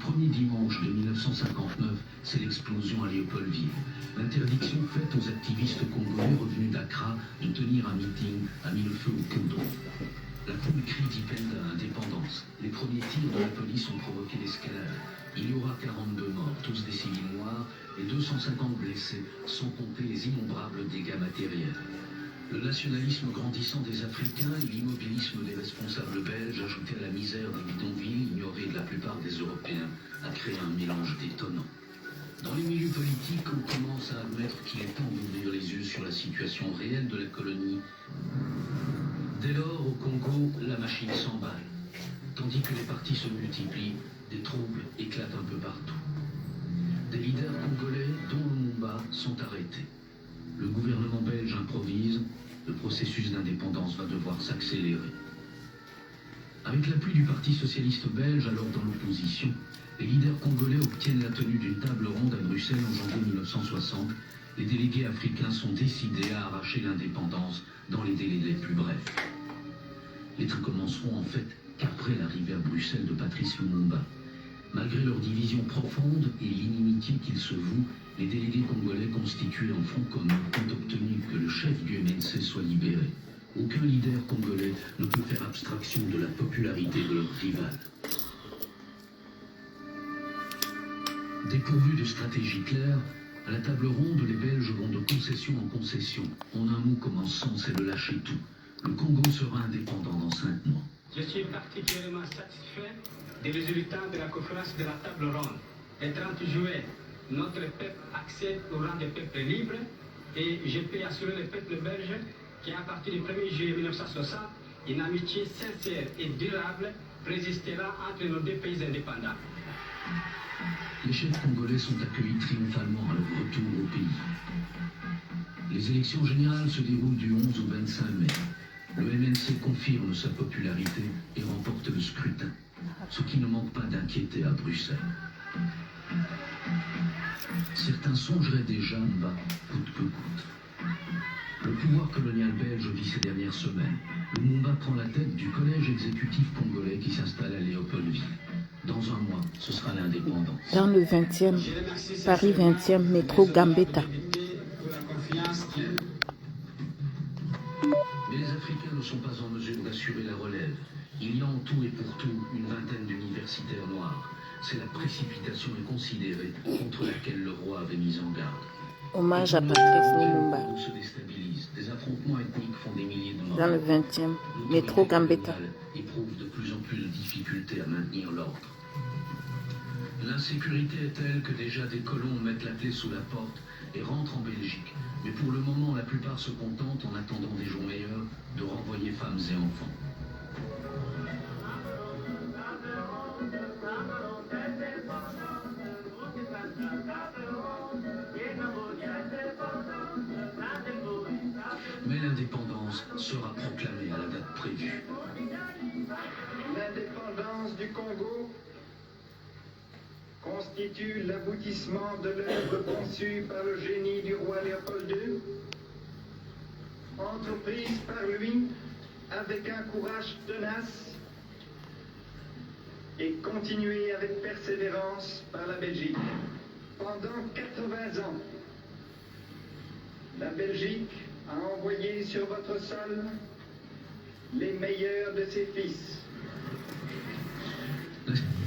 premier dimanche de 1959, c'est l'explosion à Léopoldville. L'interdiction faite aux activistes congolais revenus d'Accra de tenir un meeting a mis le feu aux poudres. La foule crie d'indépendance. Les premiers tirs de la police ont provoqué l'escalade. Il y aura 42 morts, tous des civils noirs, et 250 blessés, sans compter les innombrables dégâts matériels. Le nationalisme grandissant des Africains et l'immobilisme des responsables belges, ajoutés à la misère des bidonvilles ignorés de la plupart des Européens, a créé un mélange détonnant. Dans les milieux politiques, on commence à admettre qu'il est temps d'ouvrir les yeux sur la situation réelle de la colonie. Dès lors, au Congo, la machine s'emballe. Tandis que les partis se multiplient, des troubles éclatent un peu partout. Des leaders congolais, dont Lumumba, sont arrêtés. Le gouvernement belge improvise, le processus d'indépendance va devoir s'accélérer. Avec l'appui du Parti socialiste belge, alors dans l'opposition, les leaders congolais obtiennent la tenue d'une table ronde à Bruxelles en janvier 1960. Les délégués africains sont décidés à arracher l'indépendance dans les délais les plus brefs. Les trucs commenceront en fait qu'après l'arrivée à Bruxelles de Patrice Lumumba. Malgré leur division profonde et l'inimitié qu'ils se vouent, les délégués congolais constitués en front commun ont obtenu que le chef du MNC soit libéré. Aucun leader congolais ne peut faire abstraction de la popularité de leur rival. Dépourvus de stratégie claire, à la table ronde, les Belges vont de concession en concession. En un mot commençant, c'est de lâcher tout. Le Congo sera indépendant dans 5 mois. Je suis particulièrement satisfait des résultats de la conférence de la table ronde. Le 30 juillet, notre peuple accède au rang des peuples libres et je peux assurer le peuple belge qu'à partir du 1er juillet 1960, une amitié sincère et durable présistera entre nos deux pays indépendants. Les chefs congolais sont accueillis triomphalement à leur retour au pays. Les élections générales se déroulent du 11 au 25 mai. Le MNC confirme sa popularité et remporte le scrutin, ce qui ne manque pas d'inquiéter à Bruxelles. Certains songeraient déjà en bas, coûte que coûte. Le pouvoir colonial belge vit ces dernières semaines. Lumumba prend la tête du collège exécutif congolais qui s'installe à Léopoldville. Dans un mois, ce sera l'indépendance. Dans le 20e, Paris 20e, métro Gambetta. Mais les Africains ne sont pas en mesure d'assurer la relève. Il y a en tout et pour tout une vingtaine d'universitaires noirs. C'est la précipitation inconsidérée contre laquelle le roi avait mis en garde. Hommage à Patrice Lumumba. On se déstabilise. Des affrontements ethniques font des milliers de morts. Dans le 20e, métro Gambetta. Éprouve de plus en plus de difficultés à maintenir l'ordre. L'insécurité est telle que déjà des colons mettent la clé sous la porte et rentrent en Belgique. Mais pour le moment, la plupart se contentent, en attendant des jours meilleurs, de renvoyer femmes et enfants. Mais l'indépendance sera proclamée à la date prévue. L'indépendance du Congo constitue l'aboutissement de l'œuvre conçue par le génie du roi Léopold II, entreprise par lui avec un courage tenace et continuée avec persévérance par la Belgique. Pendant 80 ans, la Belgique a envoyé sur votre sol les meilleurs de ses fils.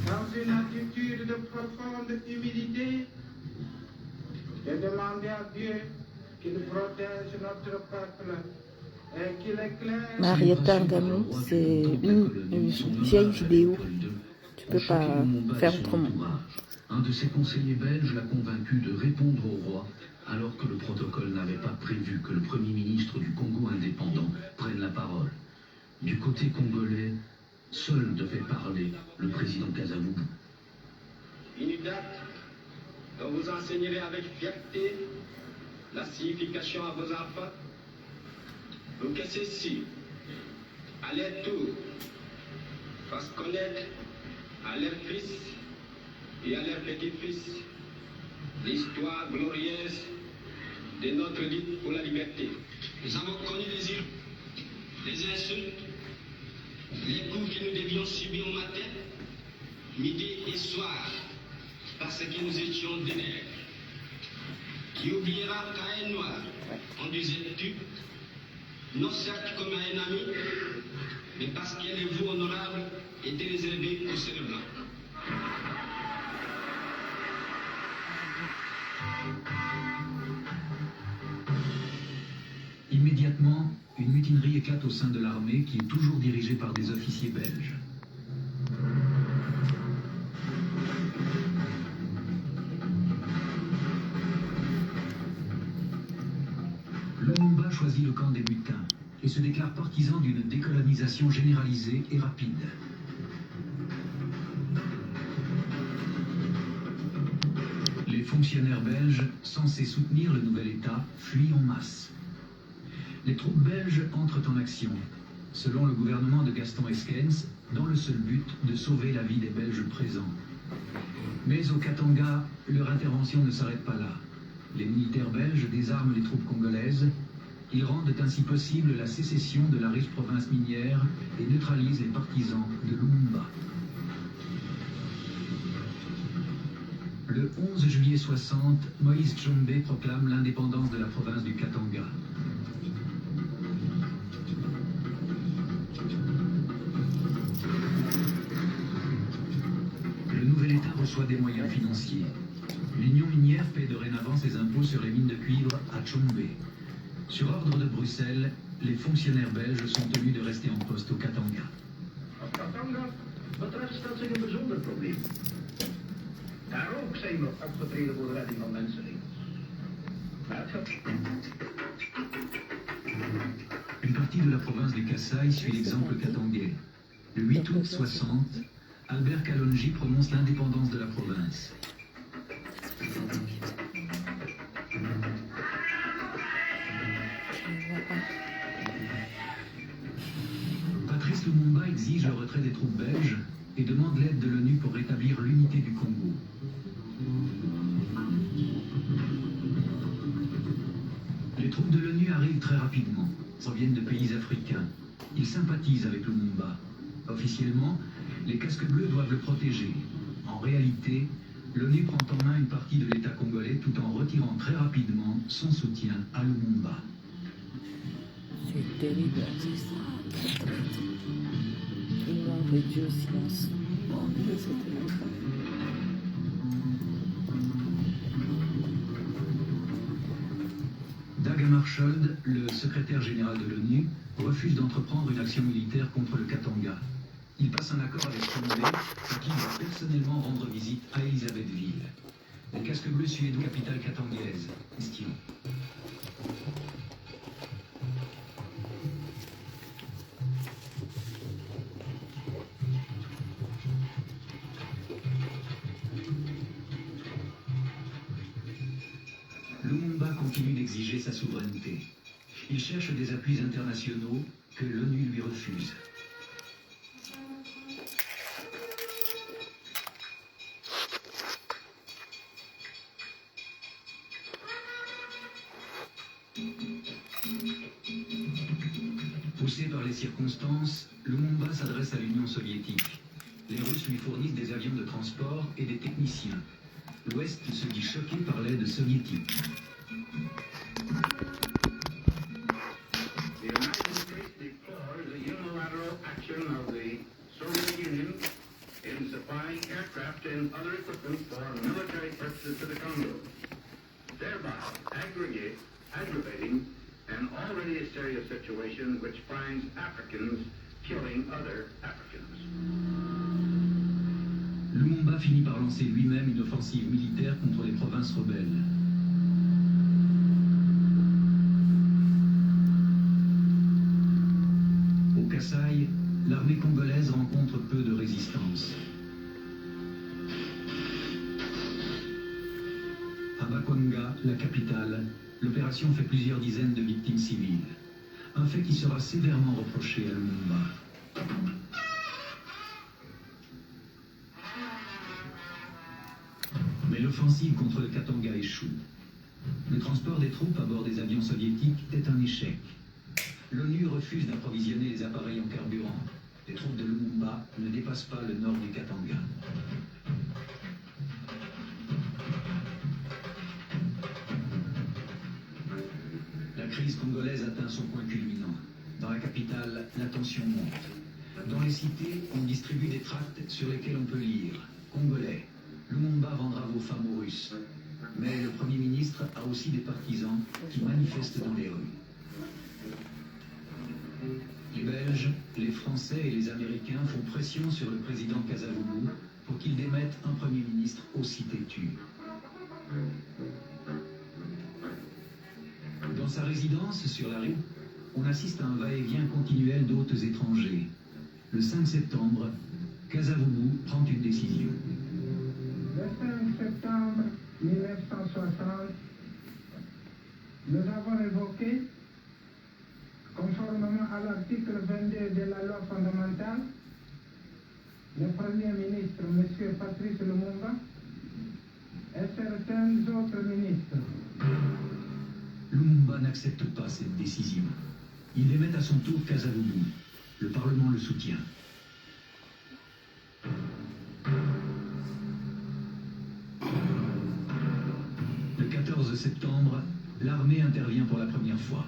Dans une attitude de profonde humilité, de demander à Dieu qu'il protège notre peuple et qu'il éclaire. Marietta Ngamnou, c'est une vieille vidéo. Tu peux pas faire autrement. Un de ses conseillers belges l'a convaincu de répondre au roi, alors que le protocole n'avait pas prévu que le Premier ministre du Congo indépendant prenne la parole. Du côté congolais, seul devait parler le président Kasavubu. Une date dont vous enseignerez avec fierté la signification à vos enfants, pour que ceux-ci, à leur tour, fassent connaître à leurs fils et à leurs petits-fils l'histoire glorieuse de notre lutte pour la liberté. Nous avons connu les insultes, les coups que nous devions subir au matin, midi et soir. parce que nous étions des nègres. Qui oubliera qu'un noir conduisait tu, non certes comme un ami, mais parce qu'elle est vous honorable et réservée au seul blanc. Immédiatement, une mutinerie éclate au sein de l'armée qui est toujours dirigée par des officiers belges. Lumumba choisit le camp des mutins et se déclare partisan d'une décolonisation généralisée et rapide. Les fonctionnaires belges, censés soutenir le nouvel État, fuient en masse. Les troupes belges entrent en action, selon le gouvernement de Gaston Esquens, dans le seul but de sauver la vie des Belges présents. Mais au Katanga, leur intervention ne s'arrête pas là. Les militaires belges désarment les troupes congolaises. Ils rendent ainsi possible la sécession de la riche province minière et neutralisent les partisans de Lumumba. Le 11 juillet 60, Moïse Tshombe proclame l'indépendance de la province du Katanga. Le nouvel État reçoit des moyens financiers. L'Union minière paie dorénavant ses impôts sur les mines de cuivre à Tshombe. Sur ordre de Bruxelles, les fonctionnaires belges sont tenus de rester en poste au Katanga. Op Katanga betreft stelt zich een bijzonder probleem. Daar ook zijn we opgetreden voor de redding van mensenlevens. Maar het gaat. Une partie de la province du Kasaï suit l'exemple katangais. Le 8 août 60, Albert Kalonji prononce l'indépendance de la province. Patrice Lumumba exige le retrait des troupes belges et demande l'aide de l'ONU pour rétablir l'unité du Congo. Les troupes de l'ONU arrivent très rapidement, proviennent de pays africains. Ils sympathisent avec Lumumba. Officiellement, les casques bleus doivent le protéger. En réalité, l'ONU prend en main une partie de l'État congolais tout en retirant très rapidement son soutien à Lumumba. C'est terrible, c'est ça. Ils l'ont réduit au silence. Bon, c'était longtemps. Dag Hammarskjöld, le secrétaire général de l'ONU, refuse d'entreprendre une action militaire contre le Katanga. Il passe un accord avec Tshombe, à qui il va personnellement rendre visite à Elisabethville. Les casques bleus suédois, capitale katangaise. Question. Lumumba continue d'exiger sa souveraineté. Il cherche des appuis internationaux que l'ONU lui refuse. Poussé par les circonstances, Lumumba s'adresse à l'Union soviétique. Les Russes lui fournissent des avions de transport et des techniciens. L'Ouest se dit choqué par l'aide soviétique. The United States deplores the unilateral action of the Soviet Union in supplying aircraft and other equipment for military purposes to the Congo, thereby aggravating an already serious situation which finds Africans killing other Africans. Lumumba finit par lancer lui-même une offensive militaire contre les provinces rebelles. Au Kasaï, l'armée congolaise rencontre peu de résistance. À Bakwanga, la capitale, l'opération fait plusieurs dizaines de victimes civiles. Un fait qui sera sévèrement reproché à Lumumba. Mais l'offensive contre le Katanga échoue. Le transport des troupes à bord des avions soviétiques est un échec. L'ONU refuse d'approvisionner les appareils en carburant. Les troupes de Lumumba ne dépassent pas le nord du Katanga. atteint son point culminant. Dans la capitale, la tension monte. Dans les cités, on distribue des tracts sur lesquels on peut lire « Congolais, Lumumba vendra vos femmes aux Russes ». Mais le Premier ministre a aussi des partisans qui manifestent dans les rues. Les Belges, les Français et les Américains font pression sur le président Kasavubu pour qu'il démette un Premier ministre aussi têtu. Dans sa résidence sur la rue, on assiste à un va-et-vient continuel d'hôtes étrangers. Le 5 septembre, Kasavubu prend une décision. Le 5 septembre 1960, nous avons évoqué, conformément à l'article 22 de la loi fondamentale, le Premier ministre, M. Patrice Lumumba, et certains autres ministres. Lumumba n'accepte pas cette décision. Il démet à son tour Kasavubu. Le Parlement le soutient. Le 14 septembre, l'armée intervient pour la première fois.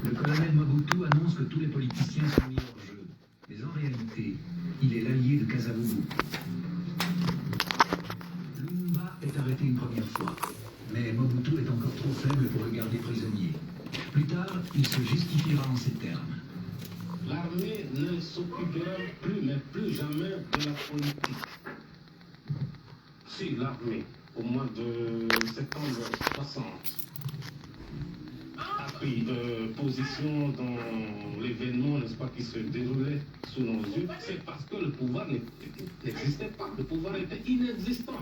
Le colonel Mobutu annonce que tous les politiciens sont mis hors jeu. Mais en réalité, il est l'allié de Kasavubu. Lumumba est arrêté une première fois, mais Mobutu est encore trop faible pour le garder prisonnier. Plus tard, il se justifiera en ces termes. L'armée ne s'occupera plus, mais plus jamais de la politique. Si l'armée, au mois de septembre 60, a pris position dans l'événement, n'est-ce pas, qui se déroulait sous nos yeux, c'est parce que le pouvoir n'existait pas. Le pouvoir était inexistant.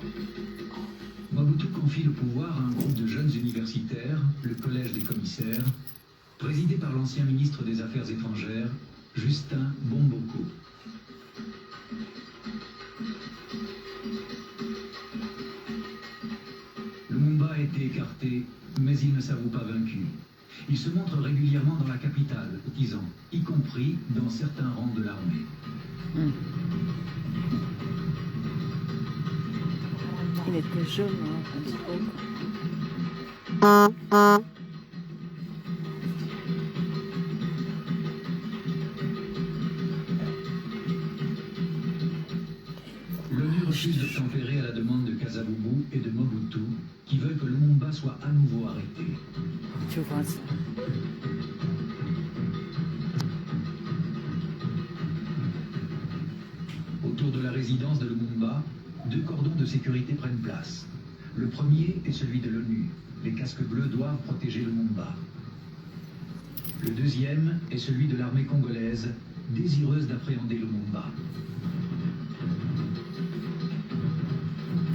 Mobutu confie le pouvoir à un groupe de jeunes universitaires, le Collège des commissaires, présidé par l'ancien ministre des Affaires étrangères, Justin Bomboko. Lumumba a été écarté, mais il ne s'avoue pas vaincu. Il se montre régulièrement dans la capitale, disant, y compris dans certains rangs de l'armée. Il était jeune, hein, L'ONU refuse de tempérer à la demande de Kasavubu et de Mobutu, qui veulent que Lumumba soit à nouveau arrêté. tu vois ça. Autour de la résidence de Lumumba, deux cordons de sécurité prennent place. Le premier est celui de l'ONU. Les casques bleus doivent protéger Lumumba. Le deuxième est celui de l'armée congolaise, désireuse d'appréhender Lumumba.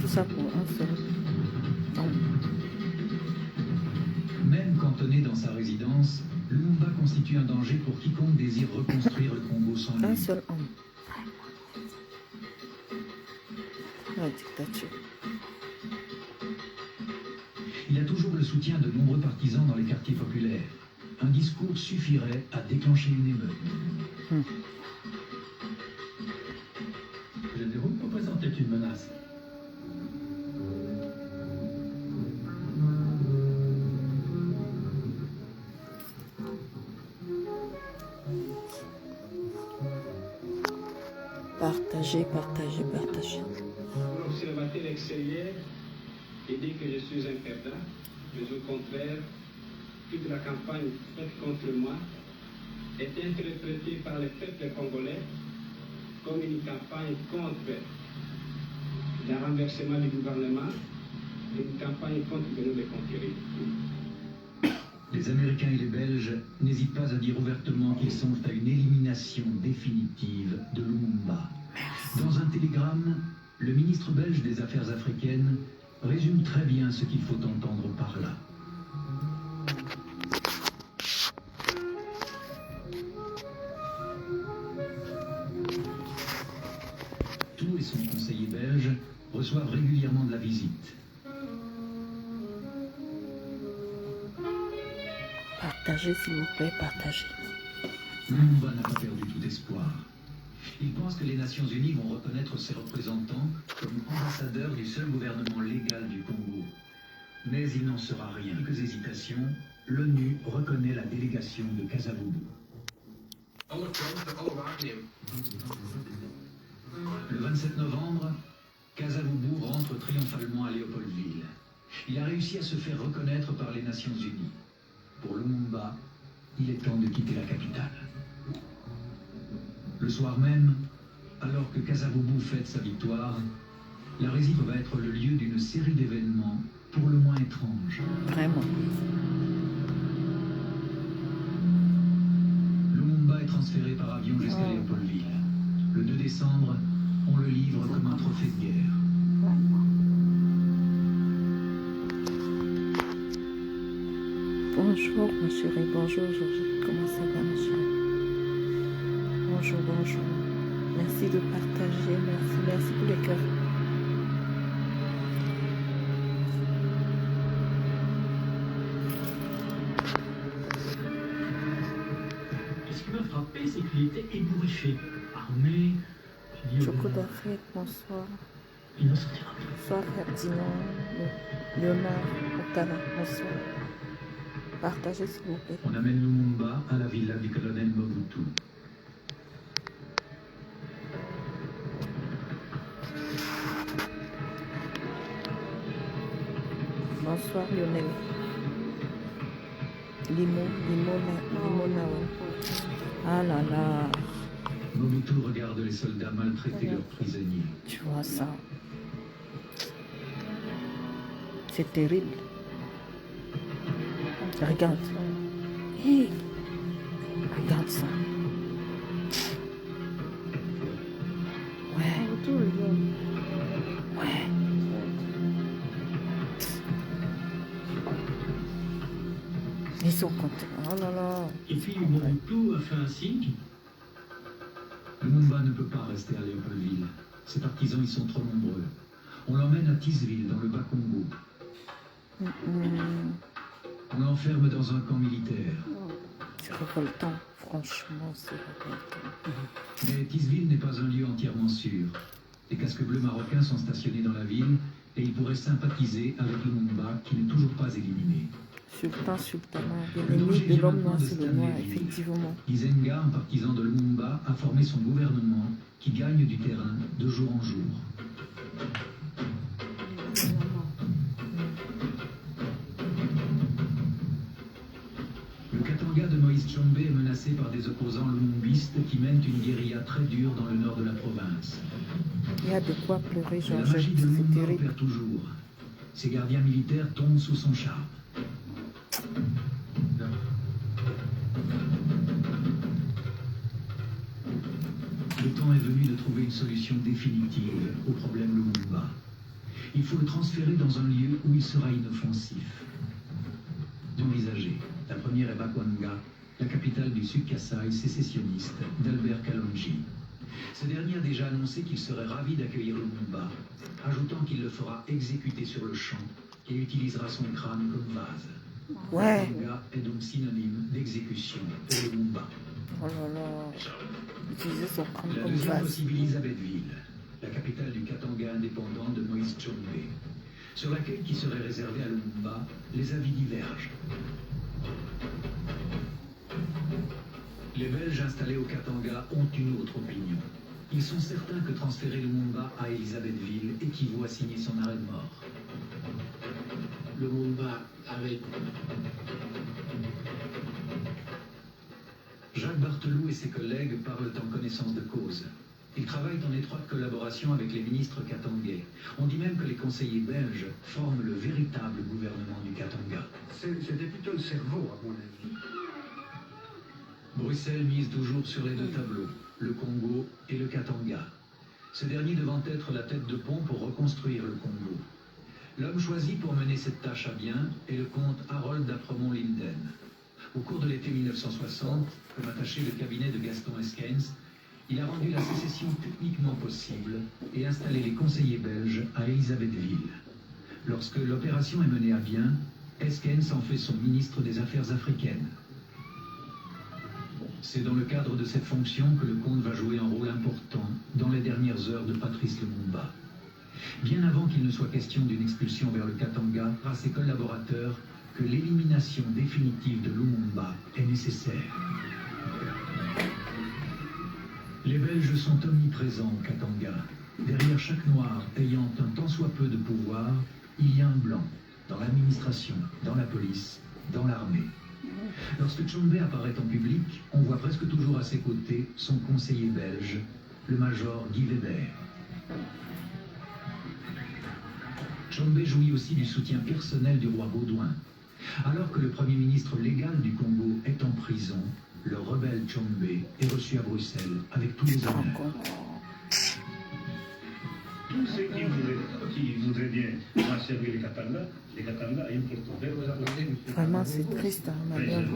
Tout ça pour un seul homme. Même cantonné dans sa résidence, Lumumba constitue un danger pour quiconque désire reconstruire le Congo sans Un lui. seul homme. La dictature. Il a toujours le soutien de nombreux partisans dans les quartiers populaires. Un discours suffirait à déclencher une émeute. Le déroute représentait une menace. Partager, partager, partager. L'observateur extérieur et dit que je suis un perdant, mais au contraire, toute la campagne faite contre moi est interprétée par le peuple congolais comme une campagne contre le renversement du gouvernement et une campagne contre que nous les conquérir. Les Américains et les Belges n'hésitent pas à dire ouvertement qu'ils songent à une élimination définitive de Lumumba. Dans un télégramme, le ministre belge des Affaires africaines résume très bien ce qu'il faut entendre par là. Tout et son conseiller belge reçoivent régulièrement de la visite. Partagez, s'il vous plaît, partagez. Lumumba n'a pas perdu tout espoir. Il pense que les Nations Unies vont reconnaître ses représentants comme ambassadeurs du seul gouvernement légal du Congo. Mais il n'en sera rien. Quelques hésitations, l'ONU reconnaît la délégation de Kasavubu. Le 27 novembre, Kasavubu rentre triomphalement à Léopoldville. Il a réussi à se faire reconnaître par les Nations Unies. Pour Lumumba, il est temps de quitter la capitale. Le soir même, alors que Kasavubu fête sa victoire, la résidence va être le lieu d'une série d'événements pour le moins étranges. Vraiment. Lumumba est transféré par avion jusqu'à Léopoldville. Le 2 décembre, on le livre comme un trophée de guerre. Bonjour ma chérie, bonjour Georgette, comment ça va ma chérie? Bonjour, bonjour. Merci de partager, merci pour les cœurs. Ce qui m'a frappé, c'est qu'il était ébouriffé, armé, Choco d'Afrique, bonsoir. il me sortira. Bonsoir Ferdinand, Léonard, Otana, bonsoir. Partagez s'il vous plaît. On amène Lumumba à la villa du colonel Mobutu. Bonsoir Lionel. Limona. Ah là là, Mobutu regarde les soldats maltraiter leurs prisonniers. tu vois ça. C'est terrible. Regarde. Hey, regarde ça. Ouais. Ouais. Ils sont contents. Oh là là. Et puis Mobutu a fait un signe. Lumumba ne peut pas rester à Léopoldville. Ses partisans y sont trop nombreux. On l'emmène à Tisville, dans le Bas-Congo. On l'enferme dans un camp militaire. C'est révoltant. Franchement, c'est révoltant. Mais Tisville n'est pas un lieu entièrement sûr. Les casques bleus marocains sont stationnés dans la ville et ils pourraient sympathiser avec Lumumba qui n'est toujours pas éliminé. Sultana, l'ennemi de l'homme noir, c'est le noir, effectivement. Gizenga, un partisan de Lumumba, a formé son gouvernement qui gagne du terrain de jour en jour. Le Katanga de Moïse Tshombe est menacé par des opposants lumumbistes qui mènent une guérilla très dure dans le nord de la province. Il y a de quoi pleurer, Mais la Georges. magie de C'est Lumumba terrible. opère toujours. Ses gardiens militaires tombent sous son charme. Le temps est venu de trouver une solution définitive au problème Lumumba. Il faut le transférer dans un lieu où il sera inoffensif. Envisagé. La première est Bakwanga, la capitale du Sud-Kasaï sécessionniste d'Albert Kalonji. Ce dernier a déjà annoncé qu'il serait ravi d'accueillir Lumumba, ajoutant qu'il le fera exécuter sur le champ et utilisera son crâne comme vase. Ouais. Bakwanga est donc synonyme d'exécution pour Lumumba. Oh là là. Utiliser son crâne La comme deuxième vase. possible, Elisabethville, la capitale du Katanga indépendant de Moïse Tshombe. Sur l'accueil qui serait réservé à Lumumba, les avis divergent. Les Belges installés au Katanga ont une autre opinion. Ils sont certains que transférer Lumumba à Elisabethville équivaut à signer son arrêt de mort. Lumumba avait Jacques Barthelou et ses collègues parlent en connaissance de cause. Ils travaillent en étroite collaboration avec les ministres katangais. On dit même que les conseillers belges forment le véritable gouvernement du Katanga. C'était plutôt le cerveau, à mon avis. Bruxelles mise toujours sur les deux tableaux, le Congo et le Katanga. Ce dernier devant être la tête de pont pour reconstruire le Congo. L'homme choisi pour mener cette tâche à bien est le comte Harold d'Apremont-Linden. Au cours de l'été 1960, comme attaché le cabinet de Gaston Eskens, il a rendu la sécession techniquement possible et installé les conseillers belges à Elisabethville. Lorsque l'opération est menée à bien, Eskens en fait son ministre des Affaires africaines. C'est dans le cadre de cette fonction que le comte va jouer un rôle important dans les dernières heures de Patrice Lumumba. Bien avant qu'il ne soit question d'une expulsion vers le Katanga à ses collaborateurs, que l'élimination définitive de Lumumba est nécessaire. Les Belges sont omniprésents au Katanga. Derrière chaque noir ayant un tant soit peu de pouvoir, il y a un blanc, dans l'administration, dans la police, dans l'armée. Lorsque Tshombe apparaît en public, on voit presque toujours à ses côtés son conseiller belge, le major Guy Weber. Tshombe jouit aussi du soutien personnel du roi Baudouin. Alors que le premier ministre légal du Congo est en prison, le rebelle Tshombe est reçu à Bruxelles avec tous les honneurs. Tous ceux qui voudraient bien servir les Katanga est important. Vraiment, c'est triste, hein, ma mère.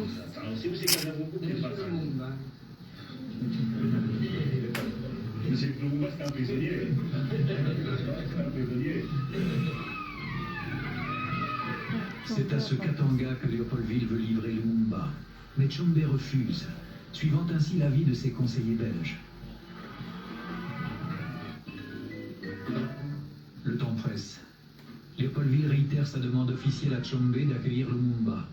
Monsieur Lumumba, c'est un prisonnier. C'est à ce Katanga que Léopoldville veut livrer Lumumba. Mais Tshombe refuse, suivant ainsi l'avis de ses conseillers belges. Le temps presse. Léopoldville réitère sa demande officielle à Tshombe d'accueillir Lumumba.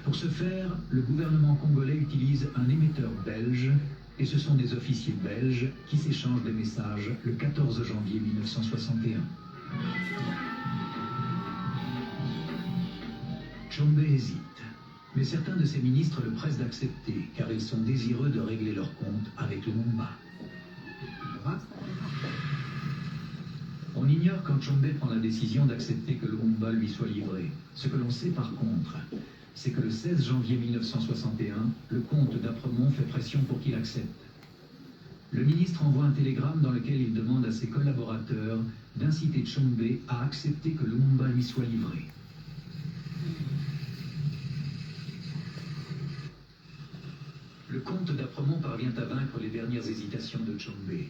Pour ce faire, le gouvernement congolais utilise un émetteur belge, et ce sont des officiers belges qui s'échangent des messages le 14 janvier 1961. Tshombe hésite, mais certains de ses ministres le pressent d'accepter, car ils sont désireux de régler leurs comptes avec Lumumba. On ignore quand Tshombe prend la décision d'accepter que Lumumba lui soit livré. Ce que l'on sait par contre, c'est que le 16 janvier 1961, le comte d'Apremont fait pression pour qu'il accepte. Le ministre envoie un télégramme dans lequel il demande à ses collaborateurs d'inciter Tshombe à accepter que Lumumba lui soit livré. Le comte d'Apremont parvient à vaincre les dernières hésitations de Tshombe.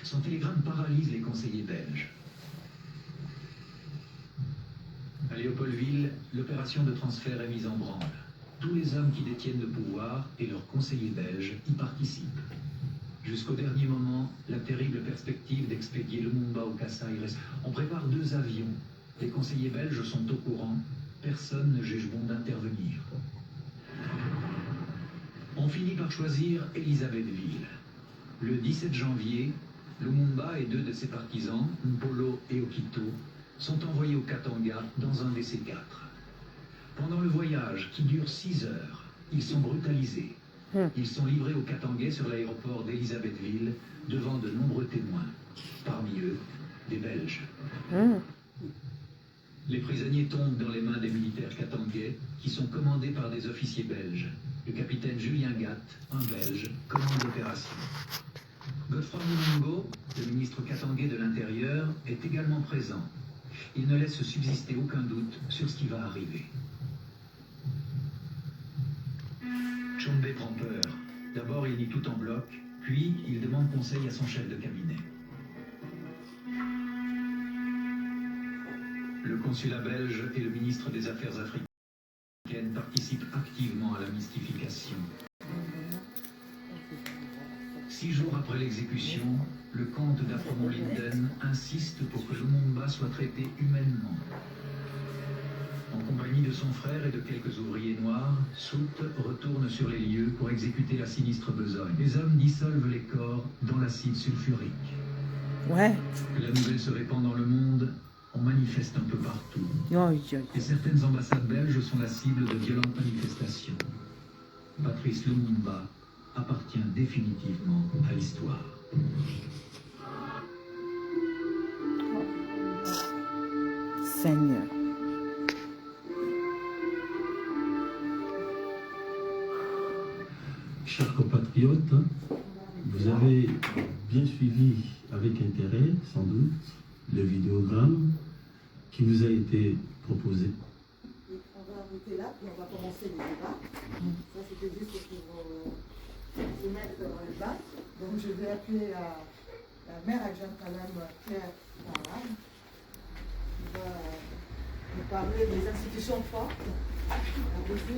Son télégramme paralyse les conseillers belges. À Léopoldville, l'opération de transfert est mise en branle. Tous les hommes qui détiennent le pouvoir et leurs conseillers belges y participent. Jusqu'au dernier moment, la terrible perspective d'expédier Lumumba au Kasaï reste. On prépare 2 avions. Les conseillers belges sont au courant. Personne ne juge bon d'intervenir. On finit par choisir Elisabethville. Le 17 janvier, Lumumba et 2 de ses partisans, Mpolo et Okito, sont envoyés au Katanga dans un des C4. Pendant le voyage, qui dure 6 heures, ils sont brutalisés. Ils sont livrés aux Katangais sur l'aéroport d'Elisabethville devant de nombreux témoins. Parmi eux, des Belges. Les prisonniers tombent dans les mains des militaires katangais qui sont commandés par des officiers belges. Le capitaine Julien Gatt, un Belge, commande l'opération. Godefroy Monongo, le ministre katangais de l'Intérieur, est également présent. Il ne laisse subsister aucun doute sur ce qui va arriver. Tshombe prend peur. D'abord, il nie tout en bloc, puis il demande conseil à son chef de cabinet. Le consulat belge et le ministre des Affaires africaines participent activement à la mystification. 6 jours après l'exécution, le comte d'Apremont-Linden insiste pour que Lumumba soit traité humainement. En compagnie de son frère et de quelques ouvriers noirs, Soult retourne sur les lieux pour exécuter la sinistre besogne. Les hommes dissolvent les corps dans l'acide sulfurique. Ouais. Que la nouvelle se répand dans le monde, on manifeste un peu partout. Et certaines ambassades belges sont la cible de violentes manifestations. Patrice Lumumba appartient définitivement à l'histoire. Seigneur. Chers compatriotes, vous avez bien suivi avec intérêt, sans doute, le vidéogramme qui vous a été proposé. On va arrêter là, puis on va commencer le débat. Ça, c'était juste pour se mettre dans le débat. Donc, je vais appeler la maire adjointe, Madame Claire Parade, qui va nous parler des institutions fortes à côté,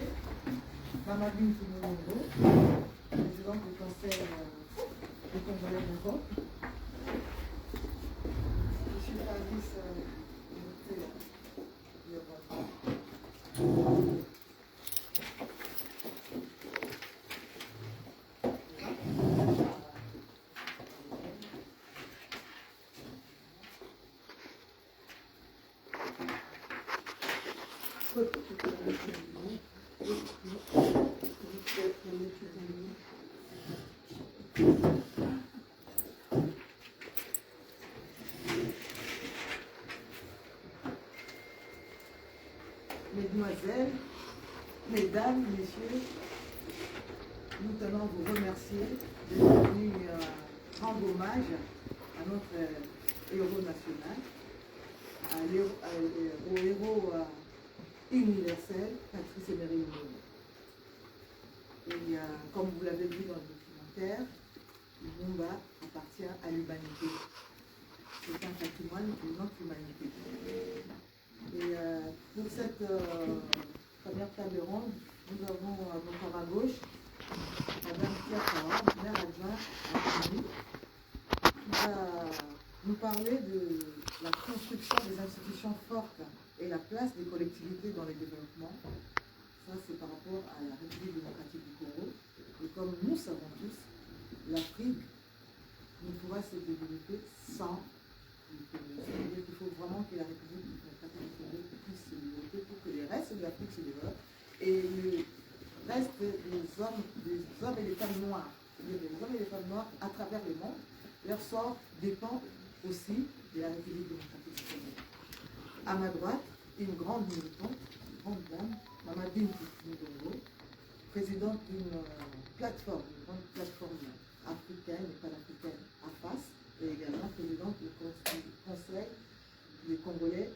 Mamadou Toumoulongo, présidente du conseil du Congolais d'Europe. Monsieur Faris, Mesdemoiselles, mesdames, messieurs, nous tenons à vous remercier de venir rendre hommage à notre héros national, au héros universel, Patrice Emery Lumumba. Et comme vous l'avez vu dans le documentaire, Lumumba appartient à l'humanité. C'est un patrimoine de notre humanité. Et pour cette première table ronde, nous avons à notre à gauche Madame Pierre Kawa, maire adjointe à Paris, qui va nous parler de la construction des institutions fortes et la place des collectivités dans le développement. Ça, c'est par rapport à la République démocratique du Congo. Et comme nous savons tous, l'Afrique ne pourra se développer sans le Congo. C'est-à-dire qu'il faut vraiment que la République démocratique du Congo puisse se développer pour que le reste de l'Afrique se développe. Et le reste des hommes et des femmes noires, c'est-à-dire les hommes et les femmes noires à travers le monde, leur sort dépend aussi de la République démocratique du Congo. À ma droite, une grande militante, une grande dame, Maman Bintou Ndongo, présidente d'une plateforme, une grande plateforme africaine et panafricaine à face, et également présidente du Conseil des Congolais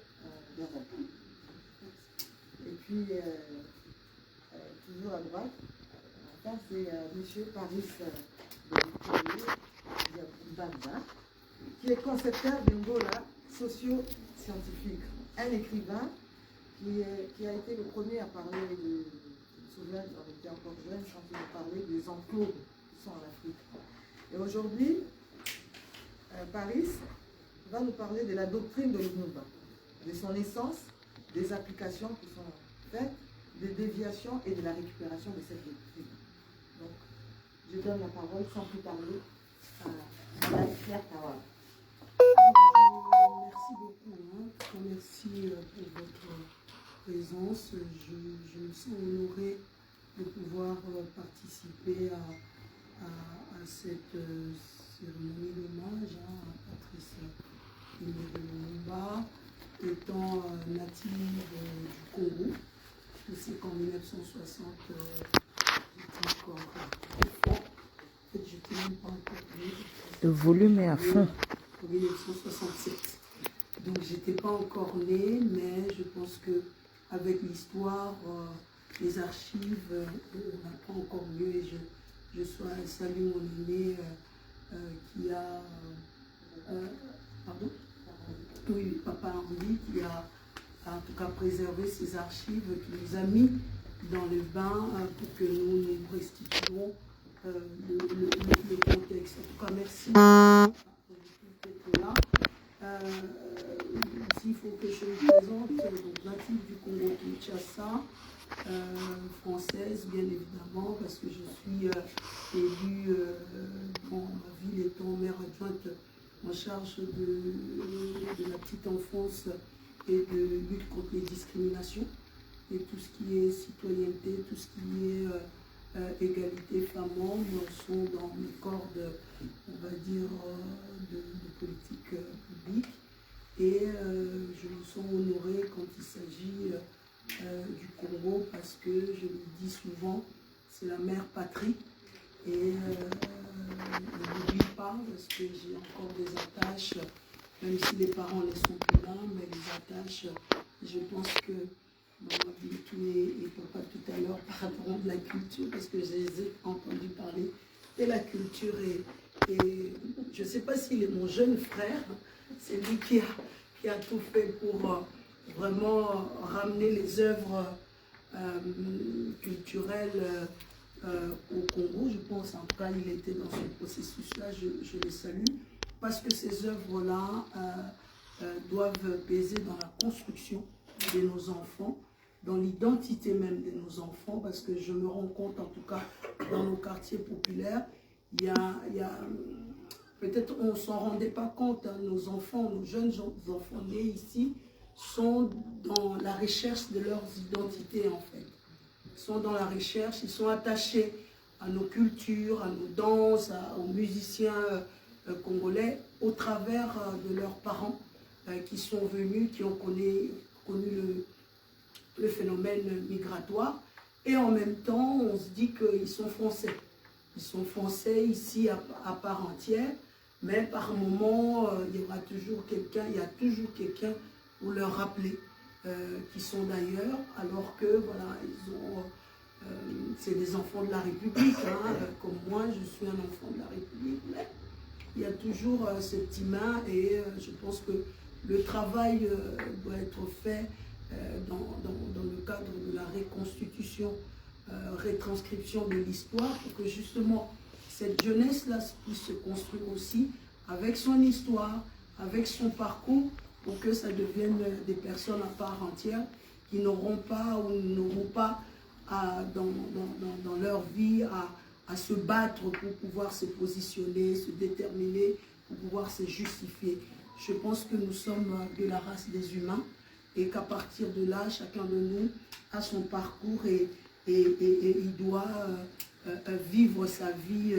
d'Europe. Et puis, toujours à droite, enfin, c'est M. Paris Bamba, qui est concepteur d'Angola socio-scientifique, un écrivain qui a été le premier à parler de, je me souviens, on était encore jeune quand il a parlé des enclos qui sont en Afrique. Et aujourd'hui, Paris va nous parler de la doctrine de Lumumba, de son essence, des applications qui sont faites, des déviations et de la récupération de cette doctrine. Donc, je donne la parole sans plus tarder à Mme Pierre Kawa. Merci beaucoup. Merci pour votre présence. Je me sens honorée de pouvoir participer à cette cérémonie d'hommage à Patrice Emery Lumumba, étant native du Congo. Je sais qu'en 1960, j'étais encore enfant. En fait, j'étais même pas encore née. Le volume est à fond. En 1967. Donc, j'étais pas encore née, mais je pense que avec l'histoire, les archives, on apprend encore mieux. Et je salue mon aîné qui a... pardon? Oui, Papa Henri, qui a en tout cas préservé ces archives, qui nous a mis dans le bain pour que nous restituions le contexte. En tout cas, merci d'être là. S'il faut que je me présente, donc native du Congo Kinshasa, française bien évidemment, parce que je suis élue dans ma ville étant maire adjointe en charge de la petite enfance et de lutte contre les discriminations et tout ce qui est citoyenneté, tout ce qui est égalité femmes-hommes sont dans mes cordes, on va dire, de politique publique. Et je me sens honorée quand il s'agit du Congo parce que je le dis souvent, c'est la mère patrie. Et je n'oublie pas parce que j'ai encore des attaches, même si les parents ne sont plus là, mais les attaches, je pense que Maman Bintou et papa tout à l'heure parleront de la culture parce que je les ai entendu parler de la culture et je ne sais pas s'il est mon jeune frère, c'est lui qui a tout fait pour vraiment ramener les œuvres culturelles au Congo. Je pense en tout cas il était dans ce processus-là, je les salue, parce que ces œuvres-là doivent peser dans la construction de nos enfants, dans l'identité même de nos enfants, parce que je me rends compte, en tout cas, dans nos quartiers populaires, il y a peut-être on ne s'en rendait pas compte, hein, nos enfants, nos jeunes enfants nés ici, sont dans la recherche de leurs identités, en fait. Ils sont dans la recherche, ils sont attachés à nos cultures, à nos danses, aux musiciens congolais, au travers de leurs parents qui sont venus, qui ont connu le phénomène migratoire. Et en même temps, on se dit qu'ils sont français. Ils sont français ici à part entière, mais par moment, il y aura toujours quelqu'un, pour leur rappeler qu'ils sont d'ailleurs, alors que voilà, c'est des enfants de la République, hein, comme moi, je suis un enfant de la République, mais il y a toujours ce petit main, et je pense que le travail doit être fait dans le cadre de la reconstitution, retranscription de l'histoire, pour que justement cette jeunesse-là puisse se construire aussi avec son histoire, avec son parcours, pour que ça devienne des personnes à part entière qui n'auront pas ou n'auront pas dans leur vie à se battre pour pouvoir se positionner, se déterminer, pour pouvoir se justifier. Je pense que nous sommes de la race des humains et qu'à partir de là, chacun de nous a son parcours et il doit vivre sa vie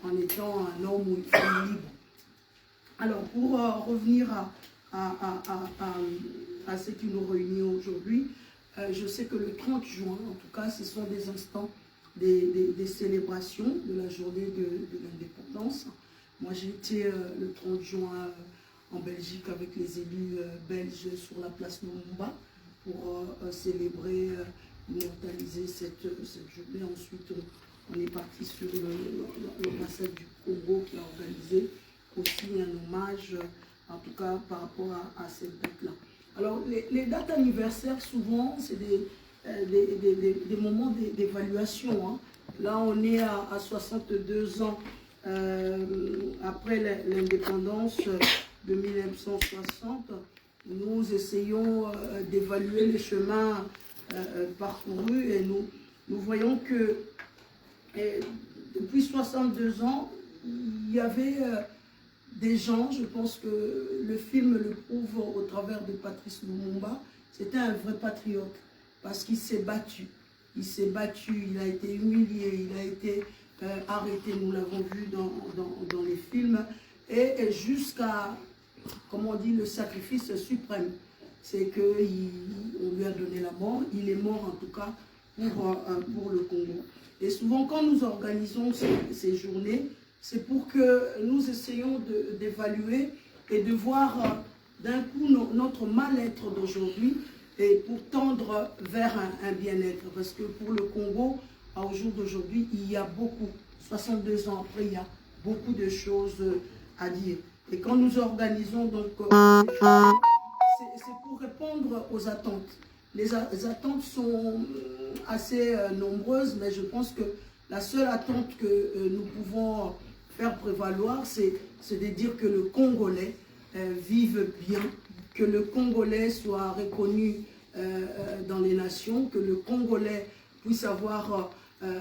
en étant un homme ou une femme libre. Alors, pour revenir à ce qui nous réunit aujourd'hui, je sais que le 30 juin, en tout cas, ce sont des instants des célébrations de la journée de l'indépendance. Moi, j'étais le 30 juin en Belgique avec les élus belges sur la place Lumumba pour célébrer, immortaliser cette journée. Ensuite, on est parti sur le massacre du Congo qui a organisé aussi un hommage, en tout cas par rapport à cette date-là. Alors, les dates anniversaires, souvent, c'est des moments d'évaluation. Hein. Là, on est à 62 ans après l'indépendance de 1960. Nous essayons d'évaluer les chemins parcourus et nous voyons que depuis 62 ans, il y avait des gens, je pense que le film le prouve au travers de Patrice Lumumba, c'était un vrai patriote parce qu'il s'est battu. Il s'est battu, il a été humilié, il a été arrêté, nous l'avons vu dans les films, et jusqu'à, comme on dit, le sacrifice suprême. C'est qu'on lui a donné la mort, il est mort en tout cas pour le Congo. Et souvent quand nous organisons ces journées, c'est pour que nous essayons d'évaluer et de voir d'un coup notre mal-être d'aujourd'hui et pour tendre vers un bien-être. Parce que pour le Congo, au jour d'aujourd'hui, il y a beaucoup, 62 ans après, il y a beaucoup de choses à dire. Et quand nous organisons donc, c'est pour répondre aux attentes. Les attentes sont assez nombreuses, mais je pense que la seule attente que nous pouvons faire prévaloir, c'est de dire que le Congolais vive bien, que le Congolais soit reconnu dans les nations, que le Congolais puisse avoir,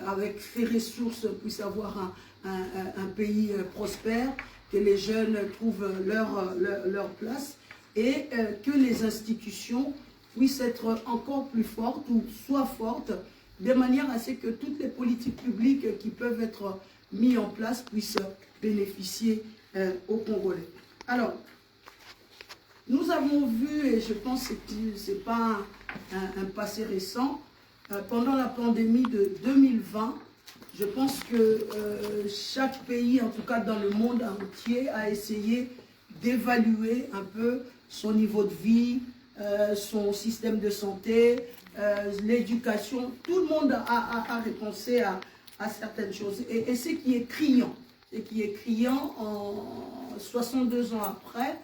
avec ses ressources, puisse avoir un pays prospère, que les jeunes trouvent leur place et que les institutions puissent être encore plus fortes ou soient fortes, de manière à ce que toutes les politiques publiques qui peuvent être mises en place puissent bénéficier aux Congolais. Alors, nous avons vu, et je pense que ce n'est pas un passé récent, pendant la pandémie de 2020, je pense que chaque pays, en tout cas dans le monde entier, a essayé d'évaluer un peu son niveau de vie, son système de santé, l'éducation. Tout le monde a repensé à certaines choses. Et ce qui est criant, en 62 ans après,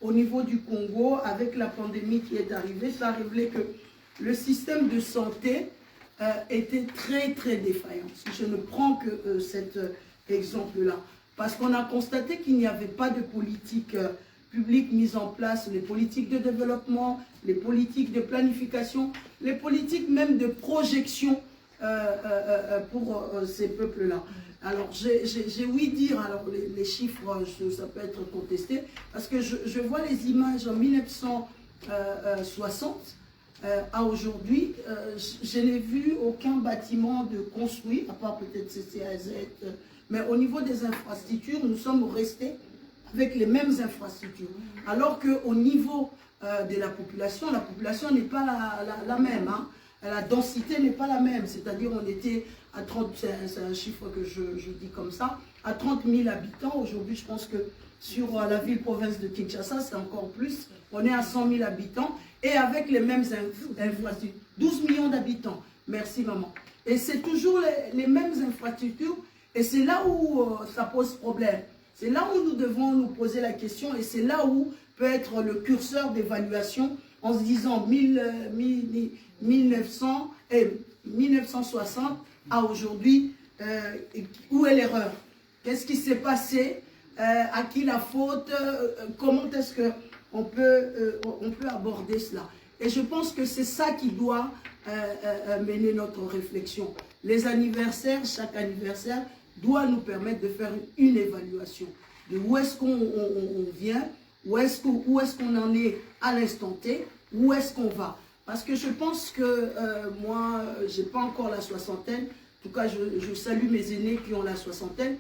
au niveau du Congo, avec la pandémie qui est arrivée, ça a révélé que le système de santé était très très défaillante. Je ne prends que cet exemple-là. Parce qu'on a constaté qu'il n'y avait pas de politique publique mise en place, les politiques de développement, les politiques de planification, les politiques même de projection pour ces peuples-là. Alors, j'ai ouï dire, alors les chiffres, ça peut être contesté, parce que je vois les images en 1960 à aujourd'hui, je n'ai vu aucun bâtiment de construit, à part peut-être CCAZ, mais au niveau des infrastructures, nous sommes restés avec les mêmes infrastructures. Alors qu'au niveau de la population n'est pas la même. Hein. La densité n'est pas la même. C'est-à-dire on était à 30, c'est un chiffre que je dis comme ça, à 30 000 habitants. Aujourd'hui, je pense que sur la ville-province de Kinshasa, c'est encore plus. On est à 100 000 habitants et avec les mêmes infrastructures. 12 millions d'habitants. Merci, maman. Et c'est toujours les mêmes infrastructures. Et c'est là où ça pose problème. C'est là où nous devons nous poser la question et c'est là où peut être le curseur d'évaluation en se disant 1960 à aujourd'hui, où est l'erreur? Qu'est-ce qui s'est passé? À qui la faute? Comment est-ce qu'on peut aborder cela? Et je pense que c'est ça qui doit mener notre réflexion. Les anniversaires, chaque anniversaire, doit nous permettre de faire une évaluation de où est-ce qu'on vient, où est-ce qu'on en est à l'instant T, où est-ce qu'on va. Parce que je pense que moi, je n'ai pas encore la soixantaine, en tout cas je salue mes aînés qui ont la soixantaine.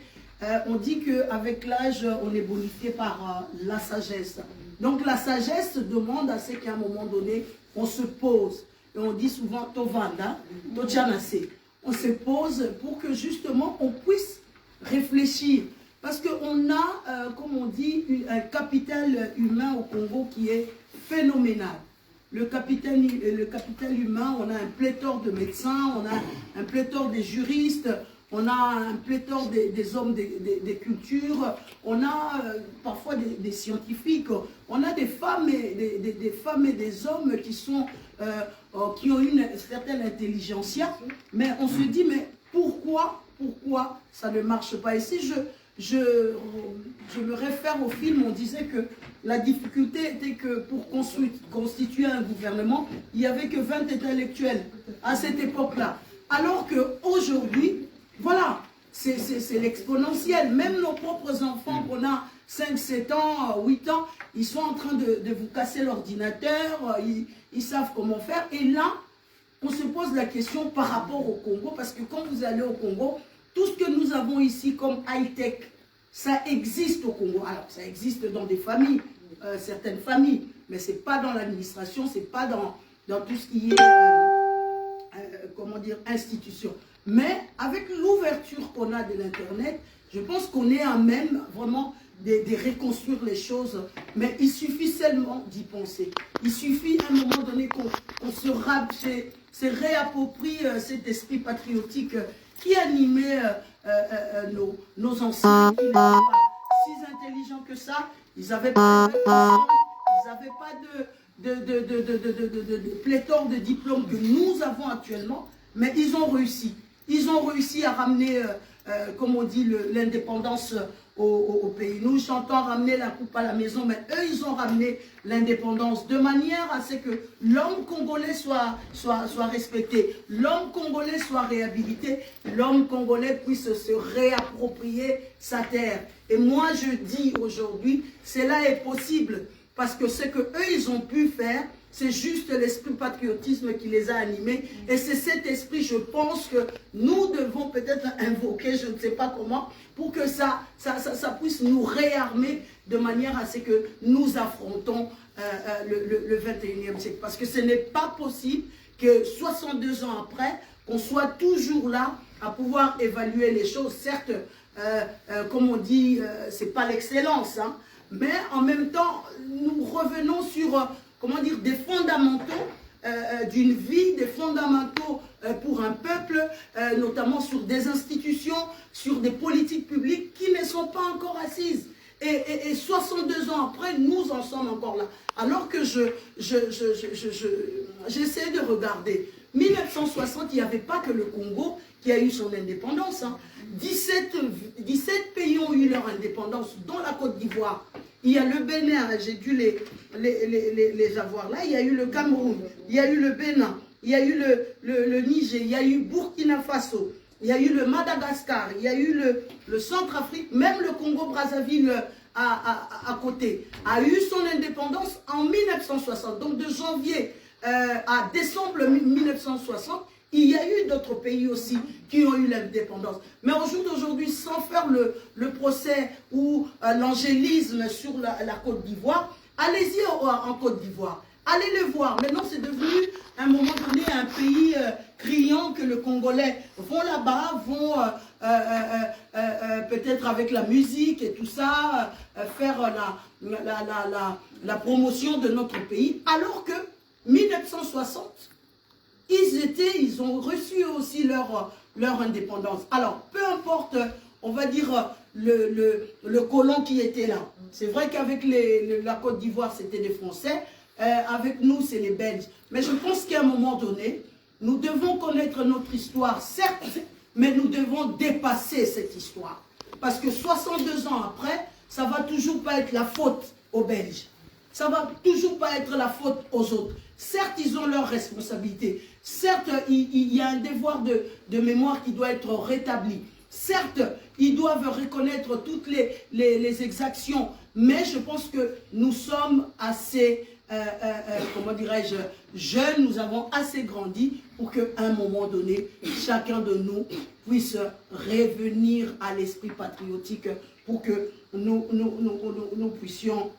On dit qu'avec l'âge, on est bonifié par la sagesse. Donc la sagesse demande à ce qu'à un moment donné, on se pose. Et on dit souvent, Tovanda, Tochanase. On se pose pour que justement on puisse réfléchir. Parce qu'on a, comme on dit, un capital humain au Congo qui est phénoménal. Le capital humain, on a un pléthore de médecins, on a un pléthore de juristes, on a un pléthore des hommes des cultures, on a parfois des scientifiques, on a des femmes et des hommes qui ont une certaine intelligentsia, mais on se dit, mais pourquoi ça ne marche pas? Et si je me réfère au film, on disait que la difficulté était que pour constituer un gouvernement, il n'y avait que 20 intellectuels à cette époque-là. Alors qu'aujourd'hui, voilà, c'est l'exponentiel. Même nos propres enfants qu'on a 5, 7 ans, 8 ans, ils sont en train de vous casser l'ordinateur, ils savent comment faire. Et là, on se pose la question par rapport au Congo, parce que quand vous allez au Congo, tout ce que nous avons ici comme high-tech, ça existe au Congo. Alors, ça existe dans des familles, certaines familles, mais ce n'est pas dans l'administration, ce n'est pas dans tout ce qui est, comment dire, institution. Mais avec l'ouverture qu'on a de l'Internet, je pense qu'on est à même vraiment de reconstruire les choses. Mais il suffit seulement d'y penser. Il suffit à un moment donné qu'on se réapproprie cet esprit patriotique qui animait nos anciens. Ils n'étaient pas si intelligents que ça. Ils n'avaient pas de pléthore de diplômes que nous avons actuellement. Mais ils ont réussi. Ils ont réussi à ramener, comme on dit, l'indépendance au pays. Nous chantons ramener la coupe à la maison, mais eux, ils ont ramené l'indépendance de manière à ce que l'homme congolais soit respecté, l'homme congolais soit réhabilité, l'homme congolais puisse se réapproprier sa terre. Et moi, je dis aujourd'hui, cela est possible, parce que ce qu'eux, ils ont pu faire, c'est juste l'esprit patriotisme qui les a animés. Et c'est cet esprit, je pense, que nous devons peut-être invoquer, je ne sais pas comment, pour que ça puisse nous réarmer de manière à ce que nous affrontons le 21e siècle. Parce que ce n'est pas possible que 62 ans après, qu'on soit toujours là à pouvoir évaluer les choses. Certes, comme on dit, ce n'est pas l'excellence, hein, mais en même temps, nous revenons sur... comment dire, des fondamentaux d'une vie, des fondamentaux pour un peuple, notamment sur des institutions, sur des politiques publiques qui ne sont pas encore assises. Et 62 ans après, nous en sommes encore là. Alors que j'essaie de regarder 1960, il n'y avait pas que le Congo qui a eu son indépendance. Hein. 17 pays ont eu leur indépendance, dont la Côte d'Ivoire. Il y a le Bénin, j'ai dû les avoir là. Il y a eu le Cameroun, il y a eu le Bénin, il y a eu le Niger, il y a eu Burkina Faso, il y a eu le Madagascar, il y a eu le Centrafrique, même le Congo-Brazzaville à côté, a eu son indépendance en 1960. Donc de janvier à décembre 1960, il y a eu d'autres pays aussi qui ont eu l'indépendance. Mais au jour d'aujourd'hui, sans faire le procès ou l'angélisme sur la Côte d'Ivoire, allez-y en Côte d'Ivoire. Allez les voir. Maintenant, c'est devenu, à un moment donné, un pays criant que les Congolais vont là-bas, vont peut-être avec la musique et tout ça, faire la promotion de notre pays. Alors que 1960, ils ont reçu aussi leur indépendance. Alors, peu importe, on va dire, le colon qui était là. C'est vrai qu'avec la Côte d'Ivoire, c'était des Français. Avec nous, c'est les Belges. Mais je pense qu'à un moment donné, nous devons connaître notre histoire, certes, mais nous devons dépasser cette histoire. Parce que 62 ans après, ça ne va toujours pas être la faute aux Belges. Ça ne va toujours pas être la faute aux autres. Certes, ils ont leurs responsabilités. Certes, il y a un devoir de mémoire qui doit être rétabli. Certes, ils doivent reconnaître toutes les exactions. Mais je pense que nous sommes assez, comment dirais-je, jeunes. Nous avons assez grandi pour qu'à un moment donné, chacun de nous puisse revenir à l'esprit patriotique pour que nous puissions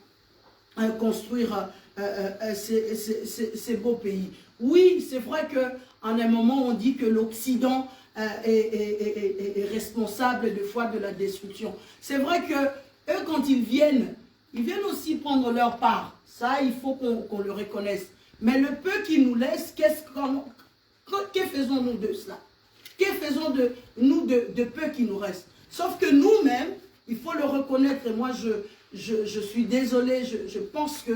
construire ces beaux pays. Oui, c'est vrai qu'en un moment, on dit que l'Occident est responsable des fois de la destruction. C'est vrai que eux, quand ils viennent aussi prendre leur part. Ça, il faut qu'on le reconnaisse. Mais le peu qu'ils nous laissent, que faisons-nous de cela? Que faisons nous de peu qui nous reste? Sauf que nous-mêmes, il faut le reconnaître. Et moi, je suis désolée, je pense que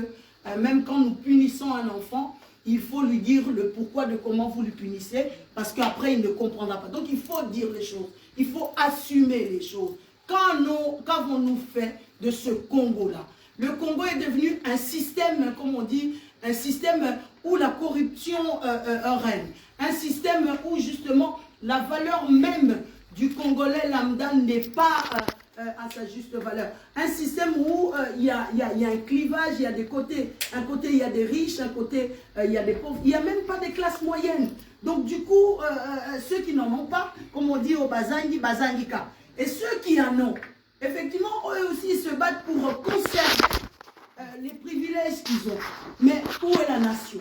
même quand nous punissons un enfant, il faut lui dire le pourquoi de comment vous le punissez, parce qu'après, il ne comprendra pas. Donc, il faut dire les choses. Il faut assumer les choses. Qu'avons-nous fait de ce Congo-là? Le Congo est devenu un système, comme on dit, un système où la corruption règne. Un système où, justement, la valeur même du Congolais lambda n'est pas à sa juste valeur. Un système où il y a un clivage, il y a des côtés. Un côté, il y a des riches, un côté, il y a des pauvres. Il n'y a même pas des classes moyennes. Donc, du coup, ceux qui n'en ont pas, comme on dit au Bazangi, Bazangika. Et ceux qui en ont, effectivement, eux aussi, ils se battent pour conserver les privilèges qu'ils ont. Mais où est la nation?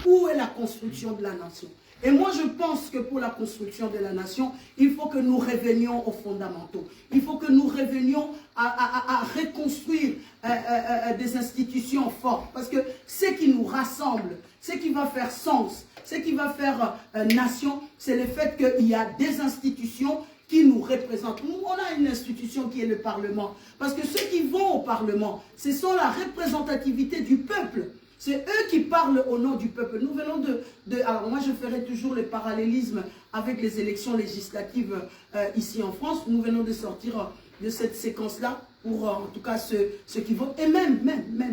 Où est la construction de la nation? Et moi, je pense que pour la construction de la nation, il faut que nous revenions aux fondamentaux. Il faut que nous revenions à reconstruire des institutions fortes. Parce que ce qui nous rassemble, ce qui va faire sens, ce qui va faire nation, c'est le fait qu'il y a des institutions qui nous représentent. Nous, on a une institution qui est le Parlement. Parce que ceux qui vont au Parlement, ce sont la représentativité du peuple. C'est eux qui parlent au nom du peuple. Nous venons alors moi, je ferai toujours le parallélisme avec les élections législatives ici en France. Nous venons de sortir de cette séquence-là pour, en tout cas, ceux qui votent. Et même,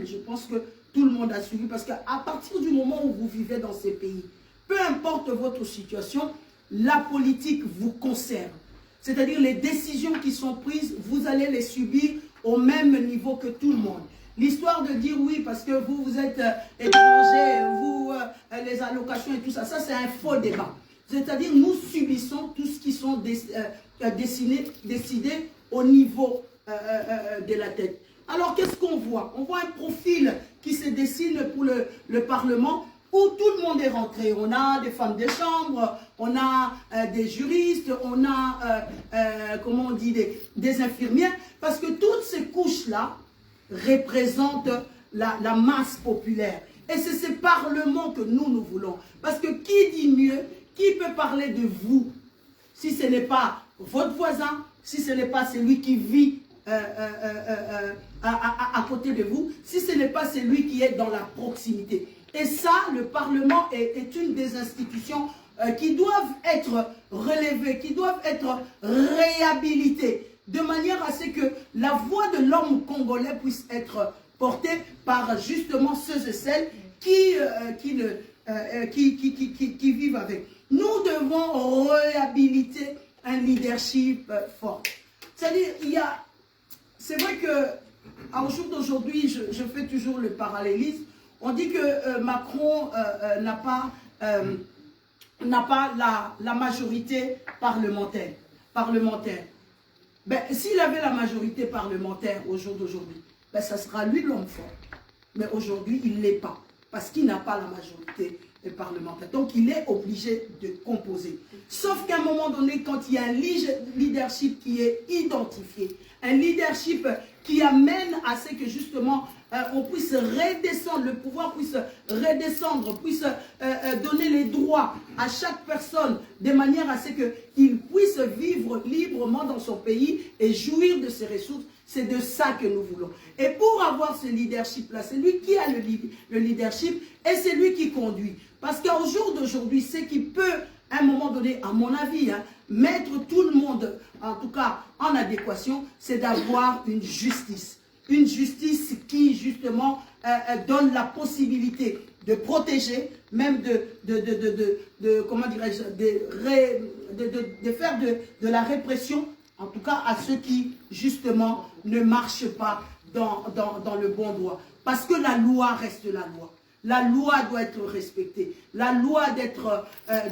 je pense que tout le monde a suivi. Parce qu'à partir du moment où vous vivez dans ces pays, peu importe votre situation, la politique vous concerne. C'est-à-dire les décisions qui sont prises, vous allez les subir au même niveau que tout le monde. L'histoire de dire oui, parce que vous êtes étranger, vous, les allocations et tout ça, ça c'est un faux débat. C'est-à-dire nous subissons tout ce qui sont décidés au niveau de la tête. Alors qu'est-ce qu'on voit? On voit un profil qui se dessine pour le Parlement, où tout le monde est rentré. On a des femmes de chambre, on a des juristes, on a, comment on dit, des infirmières, parce que toutes ces couches-là représentent la masse populaire. Et c'est ce Parlement que nous voulons. Parce que qui dit mieux, qui peut parler de vous, si ce n'est pas votre voisin, si ce n'est pas celui qui vit à côté de vous, si ce n'est pas celui qui est dans la proximité. Et ça, le Parlement est une des institutions qui doivent être relevées, qui doivent être réhabilitées, de manière à ce que la voix de l'homme congolais puisse être portée par justement ceux et celles qui vivent avec. Nous devons réhabiliter un leadership fort. C'est-à-dire, c'est vrai qu'au jour d'aujourd'hui, je fais toujours le parallélisme. On dit que Macron n'a pas la majorité parlementaire. Ben, s'il avait la majorité parlementaire au jour d'aujourd'hui, ben, ça sera lui l'homme fort. Mais aujourd'hui, il ne l'est pas, parce qu'il n'a pas la majorité parlementaire. Donc, il est obligé de composer. Sauf qu'à un moment donné, quand il y a un leadership qui est identifié, un leadership qui amène à ce que justement on puisse redescendre, le pouvoir puisse redescendre, puisse donner les droits à chaque personne de manière à ce qu'il puisse vivre librement dans son pays et jouir de ses ressources. C'est de ça que nous voulons. Et pour avoir ce leadership-là, c'est lui qui a le leadership et c'est lui qui conduit. Parce qu'au jour d'aujourd'hui, ce qui peut, à un moment donné, à mon avis, mettre tout le monde, en tout cas en adéquation, c'est d'avoir une justice. Une justice qui, justement, donne la possibilité de protéger, même comment dirais-je, de faire de la répression, en tout cas à ceux qui, justement, ne marchent pas dans le bon droit. Parce que la loi reste la loi. La loi doit être respectée. La loi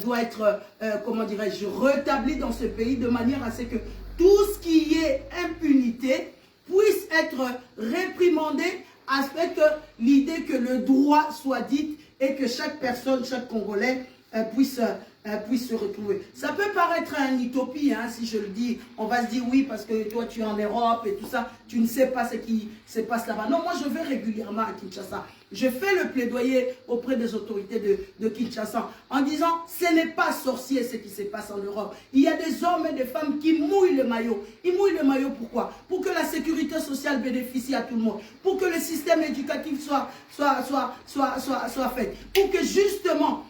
doit être, comment dirais-je, rétablie dans ce pays de manière à ce que tout ce qui est impunité puisse être réprimandé, avec l'idée que le droit soit dit et que chaque personne, chaque Congolais puisse se retrouver. Ça peut paraître une utopie, hein, si je le dis. On va se dire oui, parce que toi tu es en Europe et tout ça, tu ne sais pas ce qui se passe là-bas. Non, moi je vais régulièrement à Kinshasa. Je fais le plaidoyer auprès des autorités de Kinshasa en disant ce n'est pas sorcier ce qui se passe en Europe. Il y a des hommes et des femmes qui mouillent le maillot. Ils mouillent le maillot pourquoi? Pour que la sécurité sociale bénéficie à tout le monde. Pour que le système éducatif soit fait. Pour que justement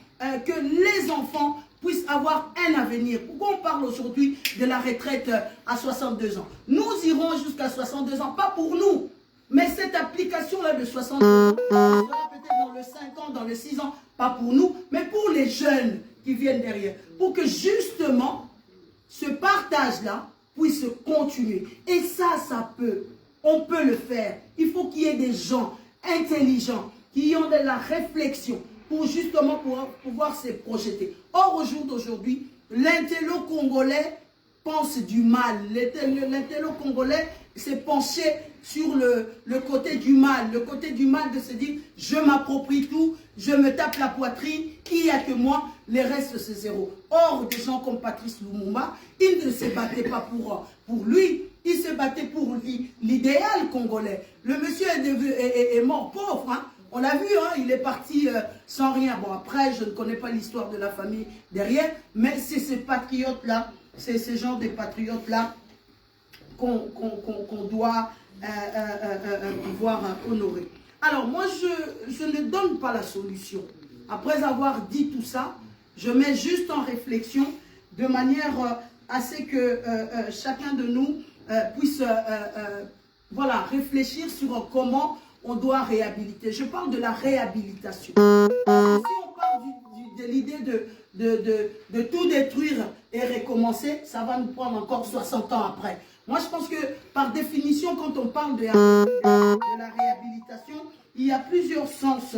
que les enfants puissent avoir un avenir. Pourquoi on parle aujourd'hui de la retraite à 62 ans? Nous irons jusqu'à 62 ans, pas pour nous. Mais cette application-là de 62 ans, sera peut-être dans le 5 ans, dans le 6 ans, pas pour nous, mais pour les jeunes qui viennent derrière. Pour que justement, ce partage-là puisse continuer. Et ça peut. On peut le faire. Il faut qu'il y ait des gens intelligents qui ont de la réflexion pour justement pouvoir se projeter. Or, au jour d'aujourd'hui, l'intello congolais pense du mal. L'intello congolais s'est penché sur le côté du mal. Le côté du mal de se dire, je m'approprie tout, je me tape la poitrine, il n'y a que moi, les restes c'est zéro. Or, des gens comme Patrice Lumumba, il ne se battait pas pour lui, il se battait pour l'idéal congolais. Le monsieur est mort pauvre, hein. On l'a vu, hein, il est parti sans rien. Bon, après, je ne connais pas l'histoire de la famille derrière, mais c'est ces patriotes-là, c'est ces gens des patriotes-là qu'on doit pouvoir honorer. Alors, moi, je ne donne pas la solution. Après avoir dit tout ça, je mets juste en réflexion de manière à ce que chacun de nous puisse voilà, réfléchir sur comment on doit réhabiliter. Je parle de la réhabilitation. Si on parle de l'idée de tout détruire et recommencer, ça va nous prendre encore 60 ans après. Moi, je pense que par définition, quand on parle de la réhabilitation, il y a plusieurs sens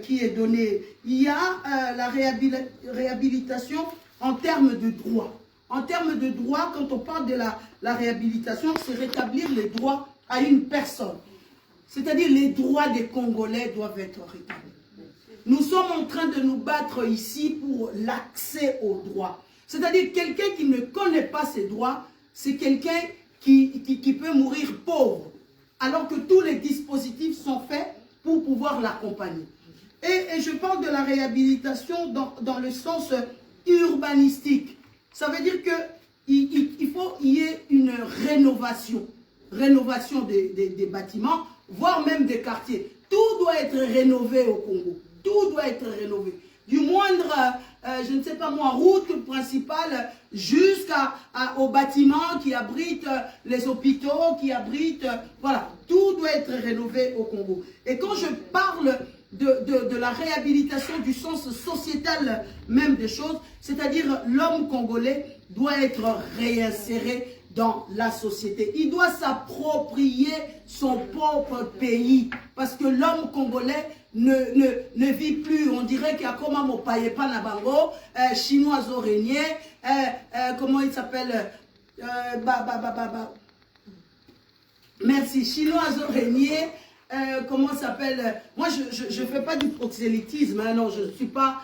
qui est donné. Il y a la réhabilitation en termes de droit. En termes de droit, quand on parle de la réhabilitation, c'est rétablir les droits à une personne. C'est-à-dire les droits des Congolais doivent être rétablis. Nous sommes en train de nous battre ici pour l'accès aux droits. C'est-à-dire quelqu'un qui ne connaît pas ses droits, c'est quelqu'un qui peut mourir pauvre. Alors que tous les dispositifs sont faits pour pouvoir l'accompagner. Et je parle de la réhabilitation dans le sens urbanistique. Ça veut dire qu'il faut qu'il y ait une rénovation des bâtiments, voire même des quartiers. Tout doit être rénové au Congo. tout doit être rénové. Du moindre, je ne sais pas moi, route principale jusqu'au bâtiment qui abrite les hôpitaux, qui abrite, voilà, tout doit être rénové au Congo. Et quand je parle de la réhabilitation du sens sociétal même des choses, c'est-à-dire l'homme congolais doit être réinséré dans la société. Il doit s'approprier son propre pays parce que l'homme congolais ne vit plus. On dirait qu'il y a comme un Mopayepa Nabango, chinois au régné, comment il s'appelle merci, chinois au régné, comment ça s'appelle? Moi, je ne fais pas du proxélytisme, hein, non, je ne suis pas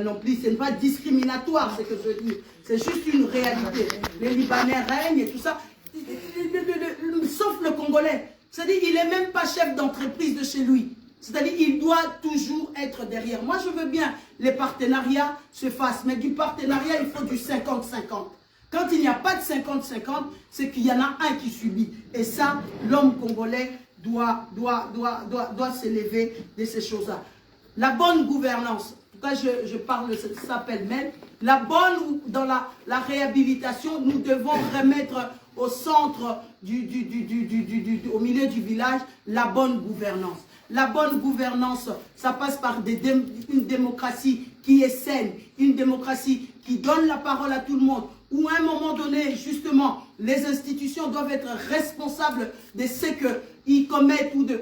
non plus, ce n'est pas discriminatoire ce que je dis, c'est juste une réalité. Les Libanais règnent et tout ça, sauf le Congolais. C'est-à-dire, il n'est même pas chef d'entreprise de chez lui. C'est-à-dire, il doit toujours être derrière. Moi, je veux bien les partenariats se fassent, mais du partenariat, il faut du 50-50. Quand il n'y a pas de 50-50, c'est qu'il y en a un qui subit. Et ça, l'homme congolais doit s'élever de ces choses-là. La bonne gouvernance, en tout cas, je parle, ça s'appelle même, dans la réhabilitation, nous devons remettre au centre, au milieu du village, la bonne gouvernance. La bonne gouvernance, ça passe par une démocratie qui est saine, une démocratie qui donne la parole à tout le monde, où à un moment donné, justement, les institutions doivent être responsables de ce qu'ils commettent ou de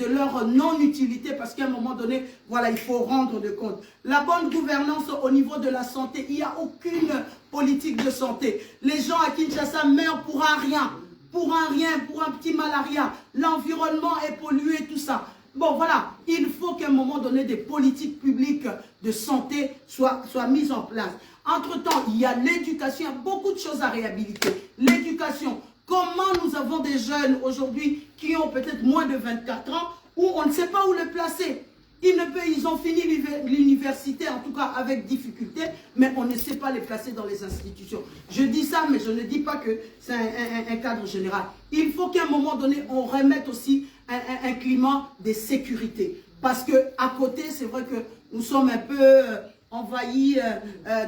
leur non-utilité, parce qu'à un moment donné, voilà, il faut rendre de compte. La bonne gouvernance au niveau de la santé, il n'y a aucune politique de santé. Les gens à Kinshasa meurent pour un rien. Pour un petit malaria, l'environnement est pollué, tout ça. Bon, voilà, il faut qu'à un moment donné, des politiques publiques de santé soient mises en place. Entre-temps, il y a l'éducation, il y a beaucoup de choses à réhabiliter. L'éducation, comment nous avons des jeunes aujourd'hui qui ont peut-être moins de 24 ans, où on ne sait pas où les placer. Ils ont fini l'université, en tout cas avec difficulté, mais on ne sait pas les placer dans les institutions. Je dis ça, mais je ne dis pas que c'est un cadre général. Il faut qu'à un moment donné, on remette aussi un climat de sécurité. Parce qu'à côté, c'est vrai que nous sommes un peu envahis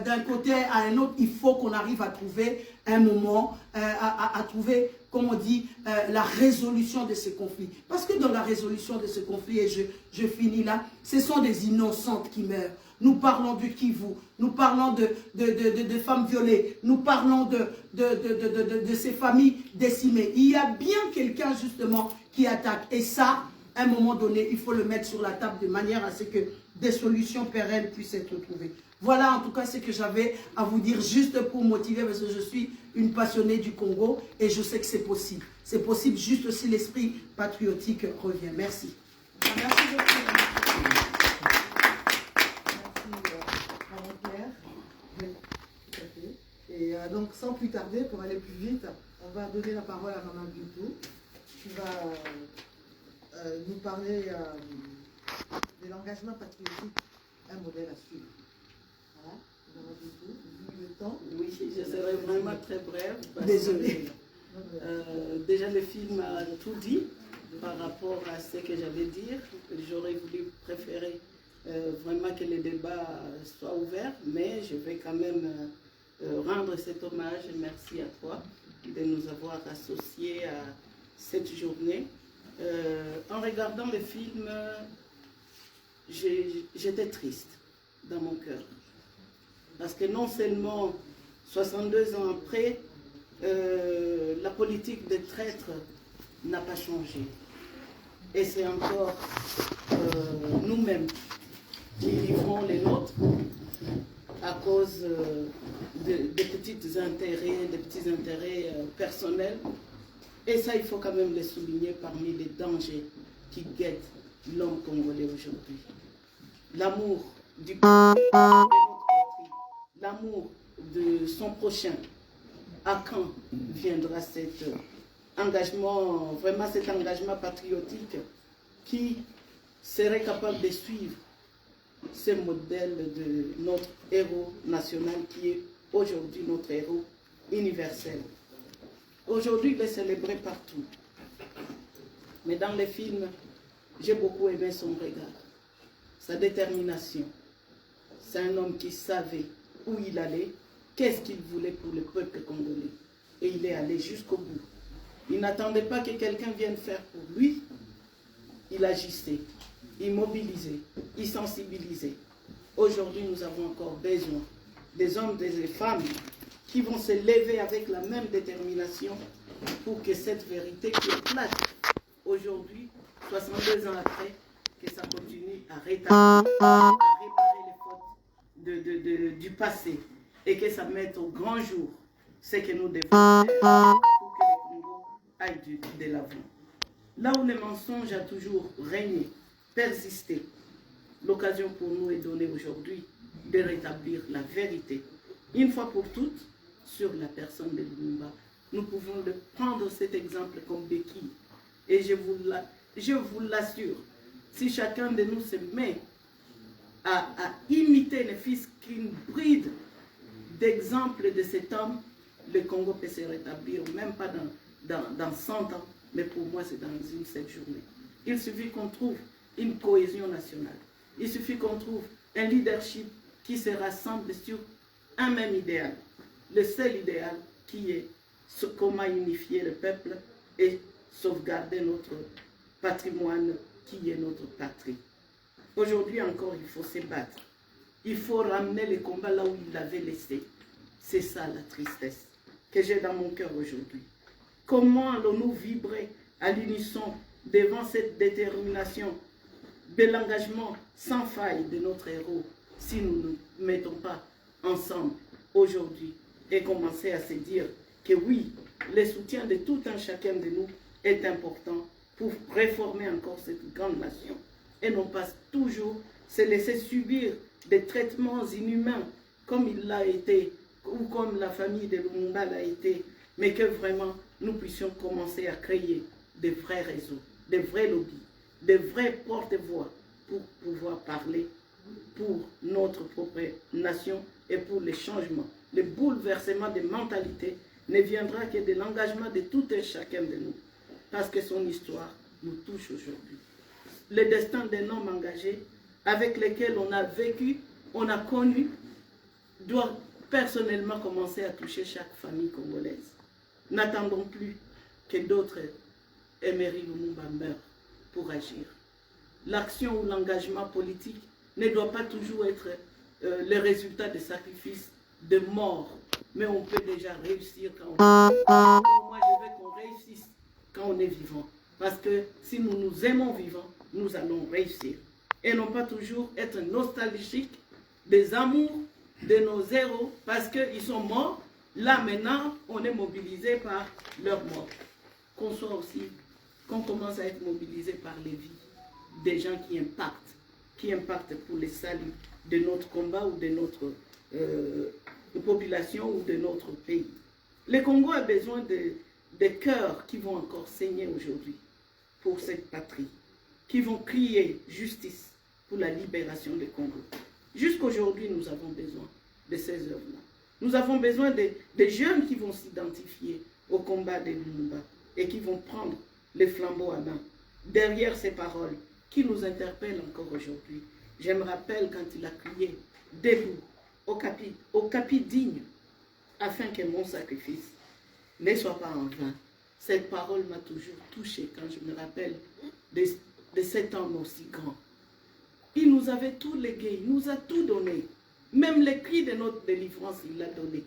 d'un côté à un autre. Il faut qu'on arrive à trouver un moment, à trouver, comme on dit, la résolution de ces conflits. Parce que dans la résolution de ces conflits, et je finis là, ce sont des innocentes qui meurent. Nous parlons du Kivu, nous parlons de femmes violées, nous parlons de ces familles décimées. Il y a bien quelqu'un justement qui attaque. Et ça, à un moment donné, il faut le mettre sur la table de manière à ce que des solutions pérennes puissent être trouvées. Voilà en tout cas ce que j'avais à vous dire juste pour motiver, parce que je suis une passionnée du Congo et je sais que c'est possible. C'est possible juste si l'esprit patriotique revient. Merci. Merci beaucoup. Merci, Claire. Oui, tout à fait. Et donc, sans plus tarder, pour aller plus vite, on va donner la parole à Maman Bioutou, qui va nous parler de l'engagement patriotique, un modèle à suivre. Voilà, Maman Bioutou, vu le temps. Oui, je serai vraiment très brève. Désolée. Déjà, le film a tout dit par rapport à ce que j'allais dire. J'aurais voulu préférer vraiment que le débat soit ouvert, mais je vais quand même rendre cet hommage. Merci à toi de nous avoir associés à cette journée. En regardant le film, j'étais triste dans mon cœur. Parce que non seulement 62 ans après, la politique des traîtres n'a pas changé. Et c'est encore nous-mêmes qui livrons les nôtres à cause des petits intérêts personnels. Et ça, il faut quand même les souligner parmi les dangers qui guettent l'homme congolais aujourd'hui. L'amour du pays, de notre patrie, l'amour de son prochain. À quand viendra cet engagement, vraiment cet engagement patriotique qui serait capable de suivre ce modèle de notre héros national qui est aujourd'hui notre héros universel. Aujourd'hui, il est célébré partout. Mais dans les films, j'ai beaucoup aimé son regard. sa détermination. C'est un homme qui savait où il allait, qu'est-ce qu'il voulait pour le peuple congolais. Et il est allé jusqu'au bout. Il n'attendait pas que quelqu'un vienne faire pour lui. Il agissait, il mobilisait, il sensibilisait. Aujourd'hui, nous avons encore besoin des hommes et des femmes qui vont se lever avec la même détermination pour que cette vérité qui éclate aujourd'hui, 62 ans après, que ça continue à rétablir, à réparer les fautes du passé et que ça mette au grand jour ce que nous devons faire pour que le Congo aille de l'avant. Là où le mensonge a toujours régné, persisté, l'occasion pour nous est donnée aujourd'hui de rétablir la vérité, une fois pour toutes, sur la personne de Lumumba. Nous pouvons prendre cet exemple comme béquille. Et je vous l'assure, si chacun de nous se met à imiter ne fût-ce qu'une bride d'exemple de cet homme, le Congo peut se rétablir, même pas dans 100 ans, mais pour moi c'est dans une seule journée. Il suffit qu'on trouve une cohésion nationale. Il suffit qu'on trouve un leadership qui se rassemble sur un même idéal. Le seul idéal qui est comment unifier le peuple et sauvegarder notre patrimoine qui est notre patrie. Aujourd'hui encore, il faut se battre. Il faut ramener le combat là où il l'avait laissé. C'est ça la tristesse que j'ai dans mon cœur aujourd'hui. Comment allons-nous vibrer à l'unisson devant cette détermination de l'engagement sans faille de notre héros si nous ne nous mettons pas ensemble aujourd'hui et commencer à se dire que oui, le soutien de tout un chacun de nous est important pour réformer encore cette grande nation et non pas toujours se laisser subir des traitements inhumains comme il l'a été ou comme la famille de Lumumba l'a été, mais que vraiment nous puissions commencer à créer des vrais réseaux, des vrais lobbies, des vrais porte-voix pour pouvoir parler pour notre propre nation et pour les changements. Le bouleversement des mentalités ne viendra que de l'engagement de tout et chacun de nous, parce que son histoire nous touche aujourd'hui. Le destin d'un homme engagé avec lequel on a vécu, on a connu, doit personnellement commencer à toucher chaque famille congolaise. N'attendons plus que d'autres Emery Lumumba meurent pour agir. L'action ou l'engagement politique ne doit pas toujours être le résultat de sacrifices, de mort, mais on peut déjà réussir quand on est vivant. Moi, je veux qu'on réussisse quand on est vivant, parce que si nous nous aimons vivants, nous allons réussir. Et non pas toujours être nostalgiques des amours de nos héros, parce qu'ils sont morts. Là, maintenant, on est mobilisé par leur mort. Qu'on soit aussi, qu'on commence à être mobilisé par les vies des gens qui impactent pour le salut de notre combat ou de notre population ou de notre pays. Le Congo a besoin de cœurs qui vont encore saigner aujourd'hui pour cette patrie, qui vont crier justice pour la libération du Congo. Jusqu'aujourd'hui, nous avons besoin de ces œuvres-là. Nous avons besoin des jeunes qui vont s'identifier au combat de Lumumba et qui vont prendre les flambeaux à main. Derrière ces paroles qui nous interpellent encore aujourd'hui, je me rappelle quand il a crié « Debout, au capi digne, afin que mon sacrifice ne soit pas en vain ». Cette parole m'a toujours touchée quand je me rappelle de cet homme aussi grand. Il nous avait tout légué, il nous a tout donné. Même les cris de notre délivrance, il l'a donné.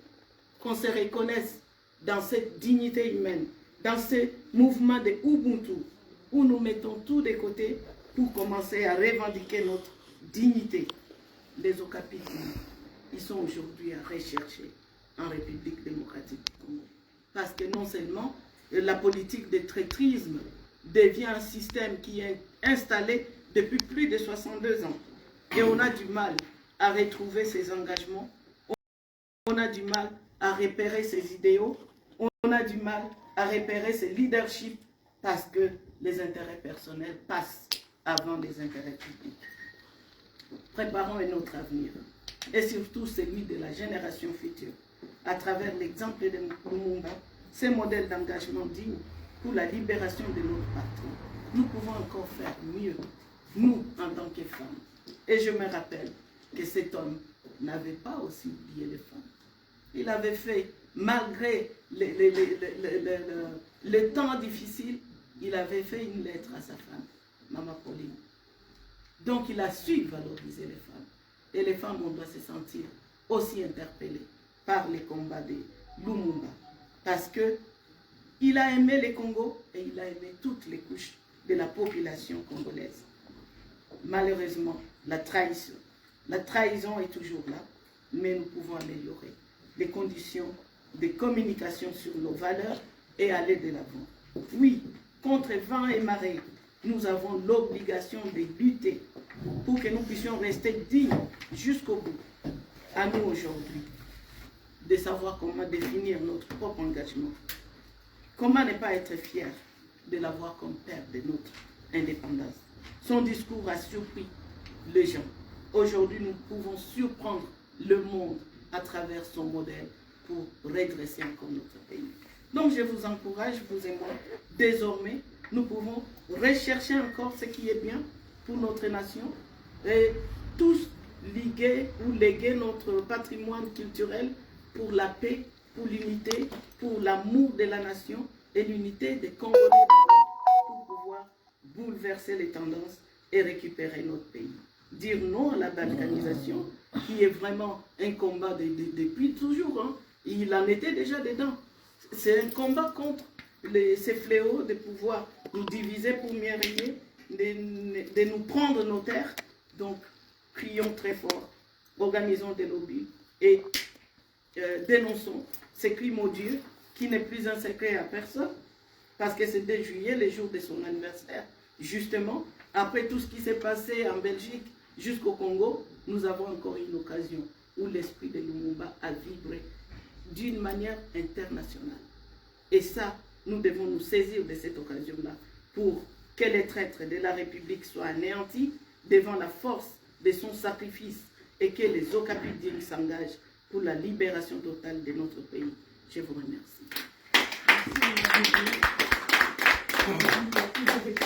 Qu'on se reconnaisse dans cette dignité humaine, dans ce mouvement de Ubuntu, où nous mettons tout de côté pour commencer à revendiquer notre dignité. Les Okapi, ils sont aujourd'hui à rechercher en République démocratique du Congo. Parce que non seulement la politique de traîtrisme devient un système qui est installé depuis plus de 62 ans. Et on a du mal à retrouver ses engagements, on a du mal à repérer ses idéaux, on a du mal à repérer ses leaderships parce que les intérêts personnels passent avant les intérêts publics. Préparons un autre avenir, et surtout celui de la génération future, à travers l'exemple de Lumumba, ces modèles d'engagement dignes pour la libération de notre patrie. Nous pouvons encore faire mieux, nous en tant que femmes, Et je me rappelle que cet homme n'avait pas aussi oublié les femmes. Il avait fait, malgré les temps difficiles, il avait fait une lettre à sa femme, Maman Pauline. Donc il a su valoriser les femmes. Et les femmes, on doit se sentir aussi interpellées par les combats de Lumumba. Parce que il a aimé les Congos et il a aimé toutes les couches de la population congolaise. Malheureusement, la trahison est toujours là, mais nous pouvons améliorer les conditions de communication sur nos valeurs et aller de l'avant. Oui, contre vent et marée, nous avons l'obligation de lutter pour que nous puissions rester dignes jusqu'au bout. À nous aujourd'hui de savoir comment définir notre propre engagement. Comment ne pas être fier de l'avoir comme père de notre indépendance. Son discours a surpris les gens. Aujourd'hui, nous pouvons surprendre le monde à travers son modèle pour redresser encore notre pays. Donc je vous encourage, vous et moi, désormais, nous pouvons rechercher encore ce qui est bien pour notre nation et tous liguer ou léguer notre patrimoine culturel pour la paix, pour l'unité, pour l'amour de la nation et l'unité des Congolais pour pouvoir bouleverser les tendances et récupérer notre pays. Dire non à la balkanisation, qui est vraiment un combat depuis toujours. Hein. Il en était déjà dedans. C'est un combat contre ces fléaux de pouvoir nous diviser pour mieux régner, de nous prendre nos terres. Donc, crions très fort, organisons des lobbies et dénonçons ces crimes odieux qui n'est plus un secret à personne, parce que c'est dès juillet, le jour de son anniversaire. Justement, après tout ce qui s'est passé en Belgique jusqu'au Congo, nous avons encore une occasion où l'esprit de Lumumba a vibré d'une manière internationale. Et ça, nous devons nous saisir de cette occasion-là pour que les traîtres de la République soient anéantis devant la force de son sacrifice et que les Okapidiens s'engagent pour la libération totale de notre pays. Je vous remercie. Elle a toujours été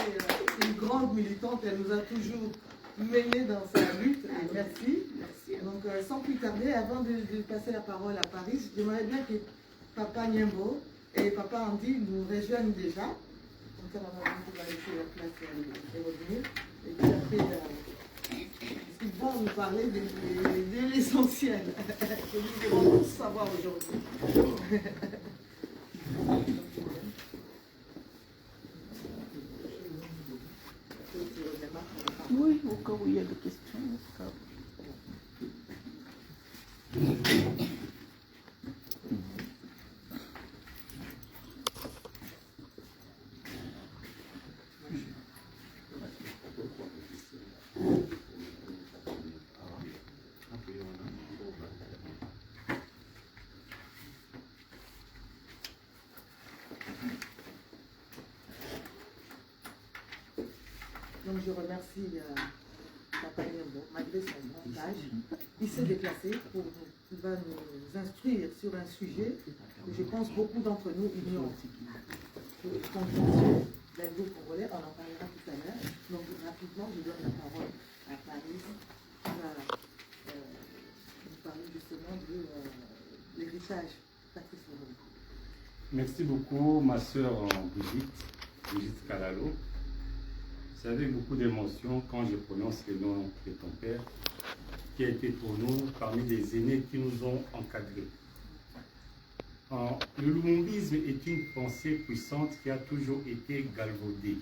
une grande militante, elle nous a toujours menés dans sa lutte. Et merci. Merci. Donc, sans plus tarder, avant de passer la parole à Paris, j'aimerais bien que Papa Niembo et Papa Andy nous rejoignent déjà. Comme ça, Maman va laisser la place et revenir. Et puis après, ils vont nous parler de l'essentiel que nous devons tous savoir aujourd'hui. Oui, au cas où il y a des questions. Donc je remercie Papa Niembo, malgré son grand âge. Il s'est déplacé pour nous instruire sur un sujet que je pense beaucoup d'entre nous ignorent. Le contentieux d'un groupe congolais, on en parlera tout à l'heure. Donc rapidement, je donne la parole à Paris qui va nous parler justement de l'héritage Patrice Lumumba. Merci beaucoup, ma sœur Brigitte Kalalo. C'est avec beaucoup d'émotion quand je prononce le nom de ton père, qui a été pour nous parmi les aînés qui nous ont encadrés. Le lumumbisme est une pensée puissante qui a toujours été galvaudée.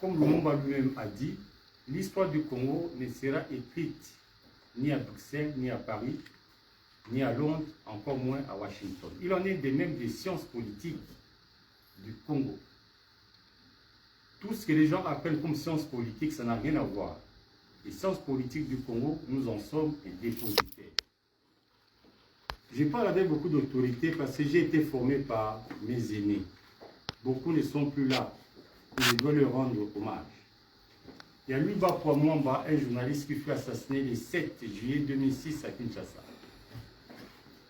Comme Lumumba lui-même a dit, l'histoire du Congo ne sera écrite ni à Bruxelles, ni à Paris, ni à Londres, encore moins à Washington. Il en est de même des sciences politiques du Congo. Tout ce que les gens appellent comme sciences politiques, ça n'a rien à voir. Les sciences politiques du Congo, nous en sommes des dépositaires. Je parle avec beaucoup d'autorité parce que j'ai été formé par mes aînés. Beaucoup ne sont plus là. Je dois leur rendre hommage. Il y a Luba Mwamba, un journaliste qui fut assassiné le 7 juillet 2006 à Kinshasa.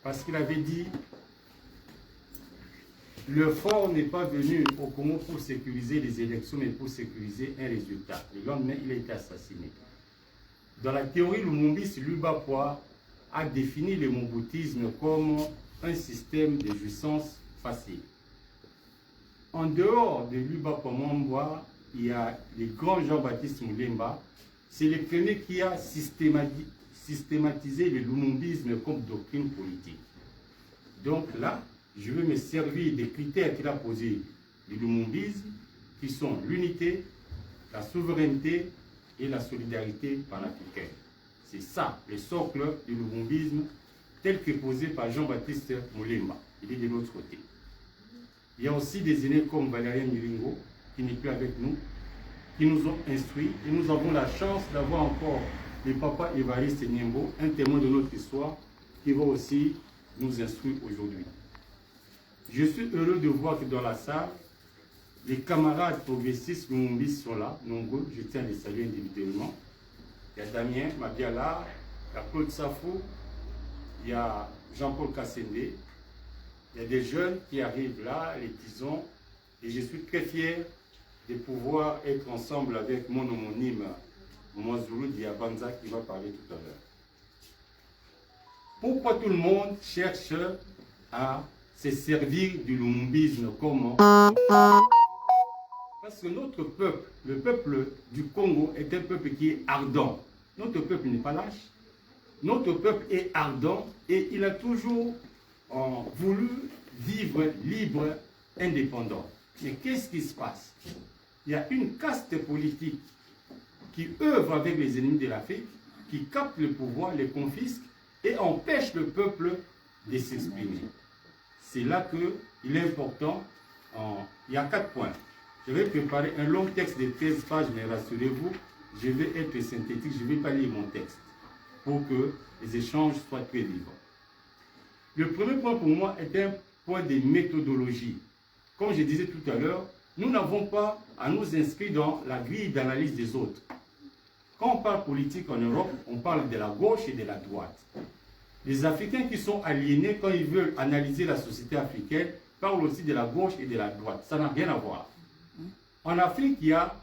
Parce qu'il avait dit le fort n'est pas venu au Congo pour sécuriser les élections, mais pour sécuriser un résultat. Le lendemain, il a été assassiné. Dans la théorie lumumbiste, Lubapwa a défini le mobutisme comme un système de jouissance facile. En dehors de Lubapwa Mwambwa, il y a le grand Jean-Baptiste Mulemba. C'est le premier qui a systématisé le lumumbisme comme doctrine politique. Donc là, je vais me servir des critères qu'il a posés du lumumbisme, qui sont l'unité, la souveraineté et la solidarité panafricaine. C'est ça, le socle du lumumbisme tel que posé par Jean-Baptiste Mulemba. Il est de l'autre côté. Il y a aussi des aînés comme Valérien Miringo, qui n'est plus avec nous, qui nous ont instruits. Et nous avons la chance d'avoir encore le papa Évariste Niembo, un témoin de notre histoire, qui va aussi nous instruire aujourd'hui. Je suis heureux de voir que dans la salle, les camarades progressistes lumumbistes sont là, nombreux. Je tiens à les saluer individuellement. Il y a Damien Mabiala, il y a Claude Safou, il y a Jean-Paul Kassende. Il y a des jeunes qui arrivent là, les tisons, et je suis très fier de pouvoir être ensemble avec mon homonyme, Mwazulu Diabanza, qui va parler tout à l'heure. Pourquoi tout le monde cherche à se servir du lumumbisme comme... Parce que notre peuple, le peuple du Congo, est un peuple qui est ardent. Notre peuple n'est pas lâche. Notre peuple est ardent et il a toujours voulu vivre libre, indépendant. Mais qu'est-ce qui se passe? Il y a une caste politique qui œuvre avec les ennemis de l'Afrique, qui capte le pouvoir, les confisque et empêche le peuple de s'exprimer. C'est là qu'il est important. Il y a 4 points. Je vais préparer un long texte de 13 pages, mais rassurez-vous, je vais être synthétique, je ne vais pas lire mon texte pour que les échanges soient très libres. Le premier point pour moi est un point de méthodologie. Comme je disais tout à l'heure, nous n'avons pas à nous inscrire dans la grille d'analyse des autres. Quand on parle politique en Europe, on parle de la gauche et de la droite. Les Africains qui sont aliénés, quand ils veulent analyser la société africaine, parlent aussi de la gauche et de la droite. Ça n'a rien à voir. En Afrique, il y a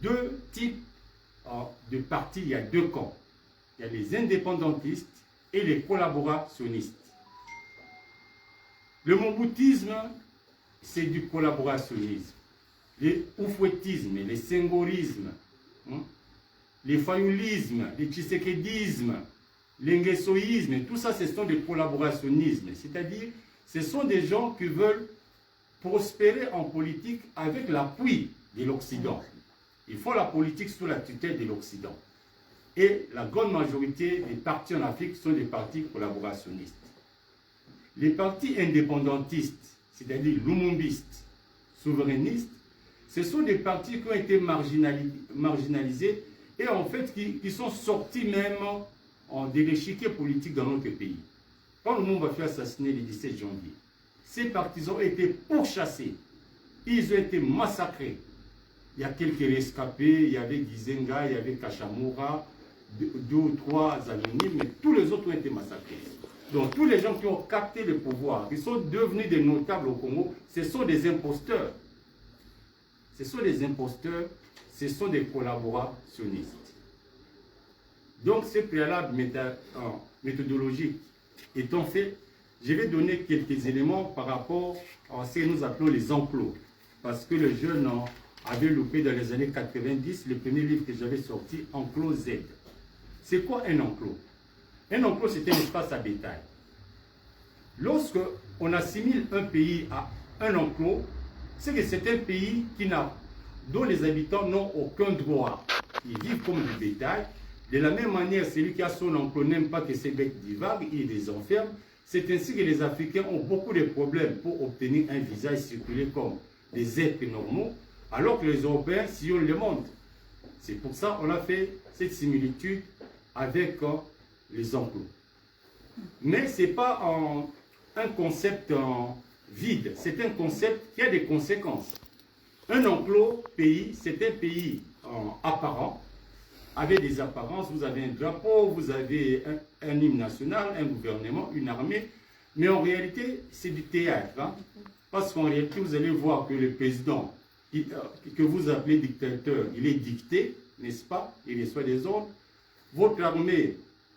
2 types de partis, il y a 2 camps. Il y a les indépendantistes et les collaborationnistes. Le mobutisme, c'est du collaborationnisme. Les oufouettismes, les sengorismes, les fayoulismes, les tshisekédismes, l'enguessoïsme, tout ça, ce sont des collaborationnismes. C'est-à-dire, ce sont des gens qui veulent prospérer en politique avec l'appui de l'Occident. Ils font la politique sous la tutelle de l'Occident. Et la grande majorité des partis en Afrique sont des partis collaborationnistes. Les partis indépendantistes, c'est-à-dire lumumbistes, souverainistes, ce sont des partis qui ont été marginalisés et en fait qui sont sortis même de l'échiquier politique dans notre pays. Quand le monde a fait assassiner le 17 janvier, ces partisans ont été pourchassés, ils ont été massacrés. Il y a quelques rescapés, il y avait Gizenga, il y avait Kachamura, 2 ou 3 anonymes, mais tous les autres ont été massacrés. Donc tous les gens qui ont capté le pouvoir, qui sont devenus des notables au Congo, ce sont des imposteurs. Ce sont des imposteurs, ce sont des collaborationnistes. Donc ces préalables méthodologiques étant faits, je vais donner quelques éléments par rapport à ce que nous appelons les enclos. Parce que le jeune avait loupé dans les années 90 le premier livre que j'avais sorti, Enclos Z. C'est quoi un enclos? Un enclos, c'est un espace à bétail. Lorsque on assimile un pays à un enclos, c'est que c'est un pays dont les habitants n'ont aucun droit. Ils vivent comme du bétail. De la même manière, celui qui a son enclos n'aime pas que ses bêtes divaguent, il les enferme. C'est ainsi que les Africains ont beaucoup de problèmes pour obtenir un visa et circuler comme des êtres normaux, alors que les Européens sillonnent le monde. C'est pour ça qu'on a fait cette similitude avec les enclos. Mais ce n'est pas un concept vide, c'est un concept qui a des conséquences. Un enclos pays, c'est un pays apparent, avec des apparences. Vous avez un drapeau, vous avez un hymne national, un gouvernement, une armée, mais en réalité, c'est du théâtre. Parce qu'en réalité, vous allez voir que le président, que vous appelez dictateur, il est dicté, n'est-ce pas? Il reçoit des ordres. Votre armée,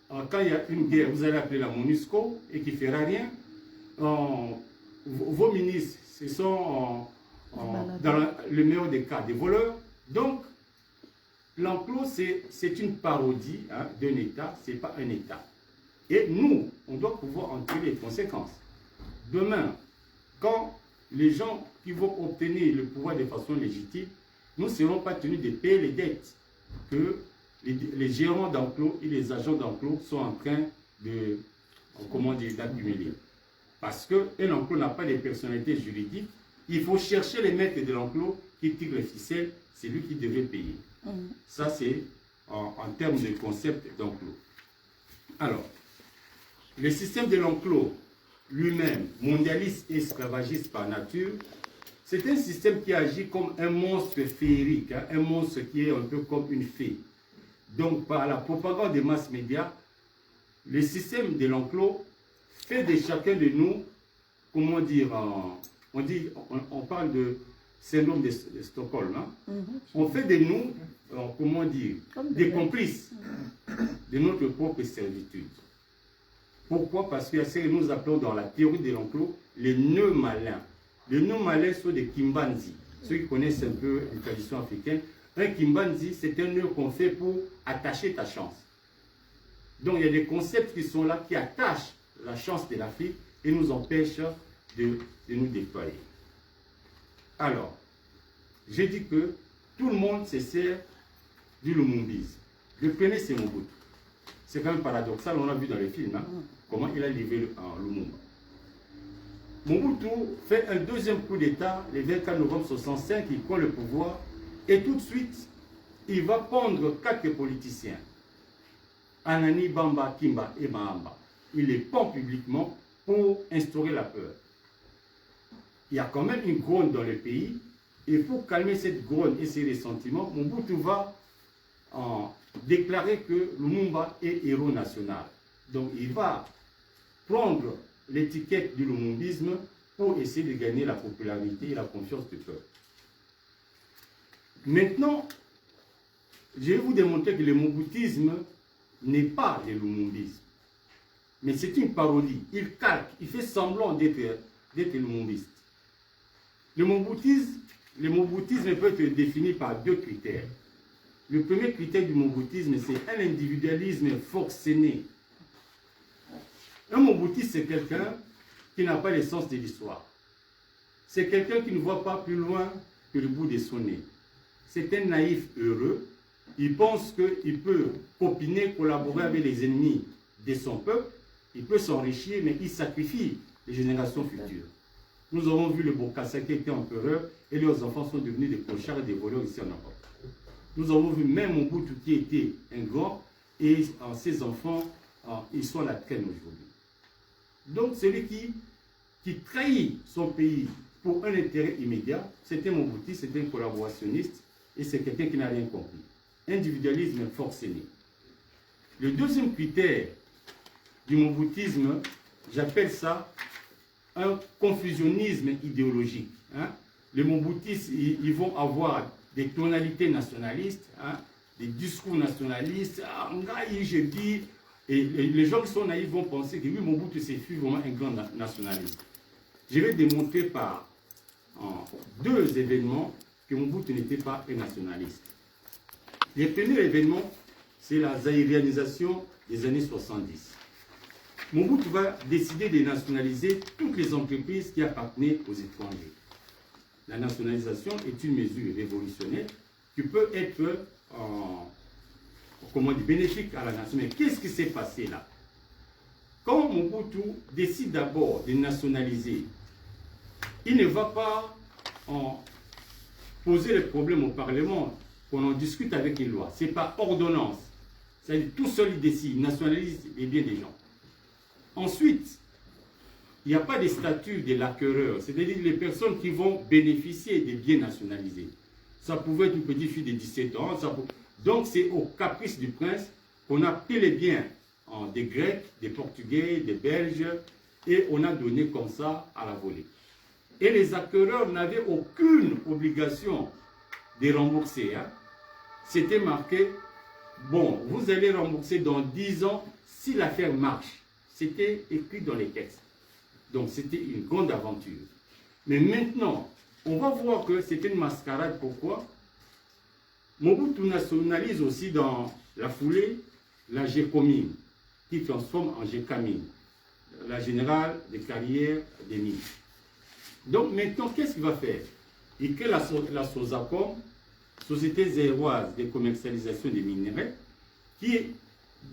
quand il y a une guerre, vous allez appeler la MONUSCO et qui ne fera rien. Vos ministres, ce sont, dans le meilleur des cas, des voleurs. Donc, l'enclos, c'est une parodie d'un État, ce n'est pas un État. Et nous, on doit pouvoir en tirer les conséquences. Demain, quand les gens qui vont obtenir le pouvoir de façon légitime, nous ne serons pas tenus de payer les dettes que les gérants d'enclos et les agents d'enclos sont en train de, d'accumuler. Parce qu'un enclos n'a pas de personnalité juridique. Il faut chercher les maîtres de l'enclos qui tirent les ficelles, c'est lui qui devait payer. Ça, c'est en termes de concept d'enclos. Alors, le système de l'enclos lui-même, mondialiste et esclavagiste par nature, c'est un système qui agit comme un monstre féerique, un monstre qui est un peu comme une fée. Donc, par la propagande des masses médias, le système de l'enclos fait de chacun de nous, comment dire, on parle de syndrome de Stockholm, on fait de nous, comment dire, des complices de notre propre servitude. Pourquoi? Parce qu'il y a ce que nous appelons dans la théorie de l'enclos les nœuds malins. Les nœuds malins sont des kimbanzi. Ceux qui connaissent un peu une tradition africaine, un kimbanzi, c'est un nœud qu'on fait pour attacher ta chance. Donc il y a des concepts qui sont là, qui attachent la chance de l'Afrique et nous empêchent de nous déployer. Alors, j'ai dit que tout le monde se sert du lumumbisme. Le premier, c'est Mobutu. C'est quand même paradoxal, on l'a vu dans les films, comment il a livré Lumumba. Mobutu fait un deuxième coup d'État le 24 novembre 1965, il prend le pouvoir et tout de suite, il va pendre 4 politiciens. Anani, Bamba, Kimba et Mahamba. Il les pend publiquement pour instaurer la peur. Il y a quand même une grogne dans le pays et pour calmer cette grogne et ses ressentiments, Mobutu va déclarer que Lumumba est héros national. Donc il va prendre l'étiquette du lumumbisme pour essayer de gagner la popularité et la confiance du peuple. Maintenant, je vais vous démontrer que le mobutisme n'est pas le lumumbisme. Mais c'est une parodie. Il calque, il fait semblant d'être lumumbiste. Le moboutisme peut être défini par 2 critères. Le premier critère du moboutisme, c'est un individualisme forcené. Un moboutiste, c'est quelqu'un qui n'a pas le sens de l'histoire. C'est quelqu'un qui ne voit pas plus loin que le bout de son nez. C'est un naïf heureux. Il pense qu'il peut copiner, collaborer avec les ennemis de son peuple. Il peut s'enrichir, mais il sacrifie les générations futures. Nous avons vu le Bokassa qui était empereur et leurs enfants sont devenus des clochards et des voleurs ici en Europe. Nous avons vu même Mobutu qui était un grand et ses enfants, ils sont à la traîne aujourd'hui. Donc celui qui trahit son pays pour un intérêt immédiat, c'est un Mobutu, c'est un collaborationniste et c'est quelqu'un qui n'a rien compris. Individualisme forcené. Le deuxième critère du moboutisme, j'appelle ça un confusionnisme idéologique. Les moboutistes, ils vont avoir des tonalités nationalistes, des discours nationalistes, je dis, et les gens qui sont naïfs vont penser que oui, Mobutu fut vraiment un grand nationaliste. Je vais démontrer par 2 événements que Mobutu n'était pas un nationaliste. Le premier événement, c'est la zaïrianisation des années 70. Mobutu va décider de nationaliser toutes les entreprises qui appartenaient aux étrangers. La nationalisation est une mesure révolutionnaire qui peut être bénéfique à la nation. Mais qu'est-ce qui s'est passé là? Quand Mobutu décide d'abord de nationaliser, il ne va pas poser le problème au Parlement, qu'on en discute avec une loi. C'est par ordonnance. C'est-à-dire tout seul il décide, il nationalise les biens des gens. Ensuite, il n'y a pas de statut de l'acquéreur, c'est-à-dire les personnes qui vont bénéficier des biens nationalisés. Ça pouvait être une petite fille de 17 ans. Donc c'est au caprice du prince qu'on a pris les biens des Grecs, des Portugais, des Belges, et on a donné comme ça à la volée. Et les acquéreurs n'avaient aucune obligation de rembourser. Hein. C'était marqué, bon, vous allez rembourser dans 10 ans si l'affaire marche. C'était écrit dans les textes. Donc c'était une grande aventure. Mais maintenant, on va voir que c'était une mascarade. Pourquoi? Mobutu nationalise aussi dans la foulée la Gécomine, qui transforme en Gécamine, la générale des carrières des mines. Donc maintenant, qu'est-ce qu'il va faire? Il crée la SOSACOM, Société zéroise de commercialisation des minerais, qui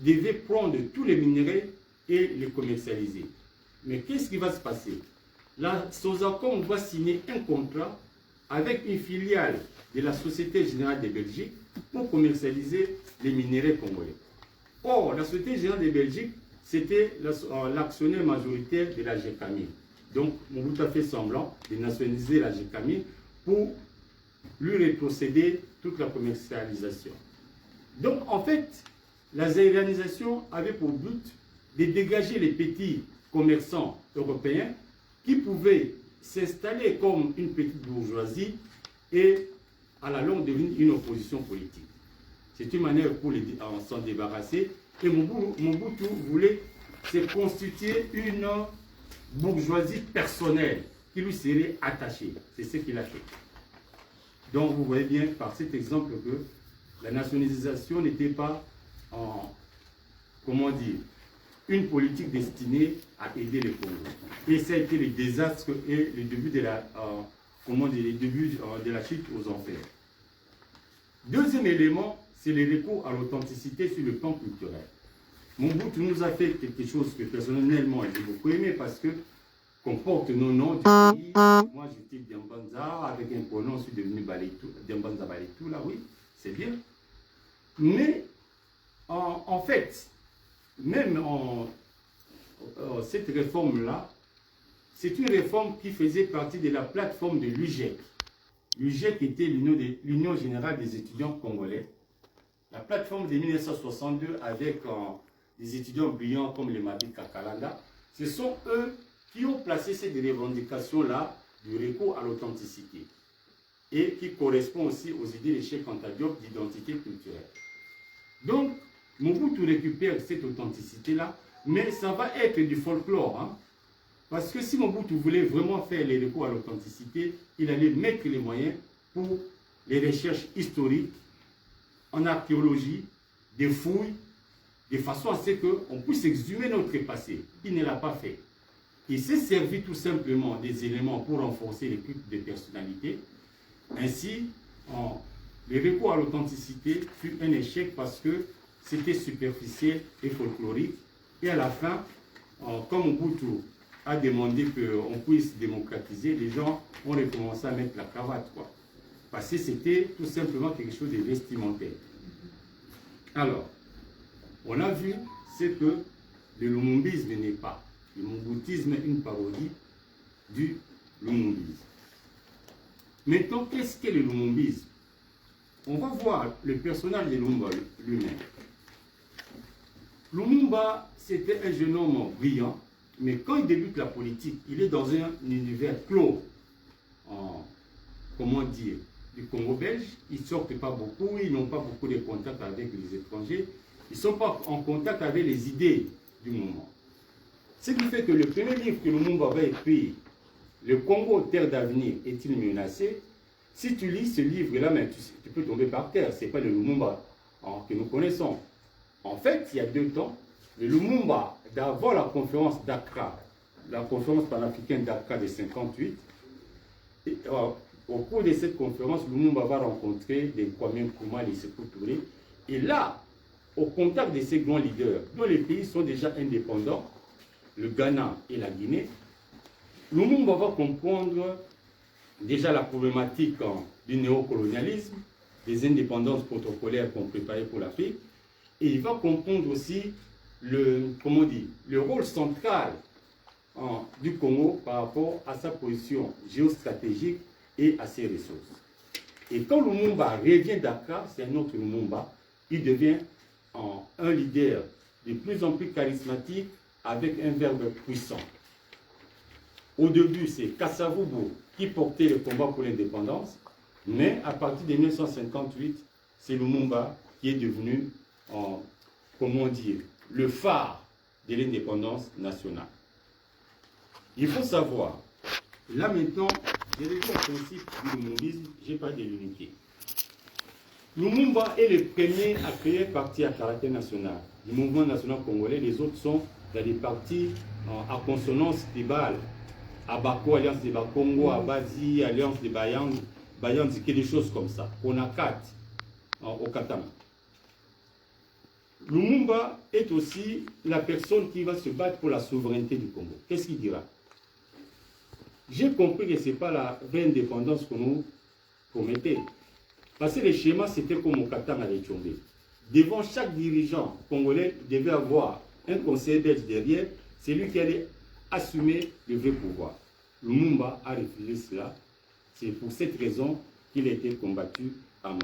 devait prendre tous les minerais et les commercialiser. Mais qu'est-ce qui va se passer? La SOSACOM va signer un contrat avec une filiale de la Société Générale de Belgique pour commercialiser les minerais congolais. Or, la Société Générale de Belgique, c'était l'actionnaire majoritaire de la Gécamine. Donc, Mobutu a fait semblant de nationaliser la Gécamine pour lui rétrocéder toute la commercialisation. Donc, en fait, la zéréanisation avait pour but de dégager les petits commerçants européens qui pouvaient s'installer comme une petite bourgeoisie et à la longue devenir une opposition politique. C'est une manière pour s'en débarrasser. Et Mobutu voulait se constituer une bourgeoisie personnelle qui lui serait attachée. C'est ce qu'il a fait. Donc vous voyez bien par cet exemple que la nationalisation n'était pas une politique destinée à aider le Congo. Et ça a été le désastre et le début de la, de la chute aux enfers. Deuxième élément, c'est le recours à l'authenticité sur le plan culturel. Mobutu nous a fait quelque chose que personnellement j'ai beaucoup aimé parce que qu'on porte nos noms du pays. Moi j'étais Diambanza, avec un pronom, je suis devenu Diambanza Baletou, là oui, c'est bien. Mais en fait, même cette réforme-là, c'est une réforme qui faisait partie de la plateforme de l'UGEC. L'UGEC était l'Union Générale des étudiants congolais. La plateforme de 1962 avec des étudiants brillants comme les Madi Kakalanda, ce sont eux qui ont placé cette revendication-là du recours à l'authenticité et qui correspond aussi aux idées de Cheikh Anta Diop d'identité culturelle. Donc, Mobutu récupère cette authenticité-là, mais ça va être du folklore. Hein? Parce que si Mobutu voulait vraiment faire les recours à l'authenticité, il allait mettre les moyens pour les recherches historiques, en archéologie, des fouilles, de façon à ce qu'on puisse exhumer notre passé. Il ne l'a pas fait. Il s'est servi tout simplement des éléments pour renforcer les cultes de personnalité. Ainsi, le recours à l'authenticité fut un échec parce que c'était superficiel et folklorique. Et à la fin, comme Mobutu a demandé qu'on puisse démocratiser, les gens ont recommencé à mettre la cravate, quoi. Parce que c'était tout simplement quelque chose de vestimentaire. Alors, on a vu, c'est que le lumumbisme n'est pas. Le mumbutisme est une parodie du lumumbisme. Maintenant, qu'est-ce qu'est le lumumbisme? On va voir le personnage de Lumumba lui-même. Lumumba, c'était un jeune homme brillant, mais quand il débute la politique, il est dans un univers clos, du Congo belge. Ils ne sortent pas beaucoup, ils n'ont pas beaucoup de contacts avec les étrangers, ils ne sont pas en contact avec les idées du moment. Ce qui fait que le premier livre que Lumumba va écrire, Le Congo, terre d'avenir, est-il menacé? Si tu lis ce livre-là, tu peux tomber par terre. Ce n'est pas le Lumumba que nous connaissons. En fait, il y a 2 temps, le Lumumba, d'avant la conférence d'Accra, la conférence panafricaine d'Accra de 58, au cours de cette conférence, Lumumba va rencontrer des Kwame Nkrumah, des Sékou Touré. Et là, au contact de ces grands leaders, dont les pays sont déjà indépendants, le Ghana et la Guinée, Lumumba va comprendre déjà la problématique du néocolonialisme, des indépendances protocolaires qu'on préparait pour l'Afrique, et il va comprendre aussi le rôle central du Congo par rapport à sa position géostratégique et à ses ressources. Et quand Lumumba revient d'Accra, c'est un autre Lumumba, il devient un leader de plus en plus charismatique avec un verbe puissant. Au début, c'est Kasavubu qui portait le combat pour l'indépendance, mais à partir de 1958, c'est Lumumba qui est devenu, comment dire, le phare de l'indépendance nationale. Il faut savoir, là maintenant, j'ai dit au principe du lumumbisme, j'ai pas de l'unité. Lumumba est le premier à créer un parti à caractère national, du mouvement national congolais. Les autres sont dans des partis à consonance tribale. Abako, Alliance des Bakongo, Abazi, Alliance des Bayang, des choses comme ça. On a 4 au Katanga. Lumumba est aussi la personne qui va se battre pour la souveraineté du Congo. Qu'est-ce qu'il dira? J'ai compris que ce n'est pas la vraie indépendance qu'on nous promettait. Parce que les schémas, c'était comme au Katanga de Tchombe. Devant chaque dirigeant congolais, il devait avoir un conseiller belge derrière. C'est lui qui allait assumer le vrai pouvoir. Lumumba a refusé cela. C'est pour cette raison qu'il a été combattu à mort.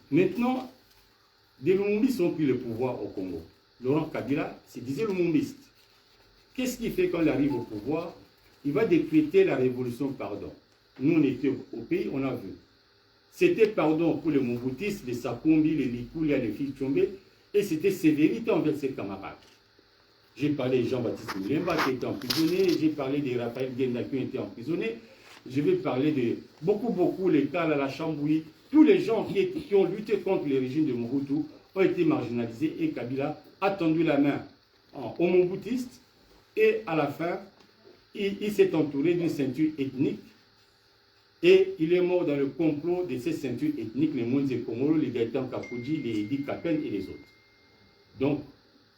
Maintenant, des Lumumbistes ont pris le pouvoir au Congo. Laurent Kabila se disait Lumumbiste. Qu'est-ce qu'il fait quand il arrive au pouvoir? Il va décréter la révolution pardon. Nous, on était au pays, on a vu. C'était pardon pour les Mobutistes, les Sakombi, les Likulia, les filles Tchombe, et c'était sévérité envers ses camarades. J'ai parlé de Jean-Baptiste Moulemba qui était emprisonné, j'ai parlé de Raphaël Genda qui était emprisonné, je vais parler de beaucoup, les cas à la Chambouille, tous les gens qui ont lutté contre le régime de Mobutu ont été marginalisés et Kabila a tendu la main aux Mobutistes et à la fin, il s'est entouré d'une ceinture ethnique et il est mort dans le complot de ces ceintures ethniques, les Mounze Komoro, les Gaëtan Kapoudji, les Edi Kapen et les autres. Donc,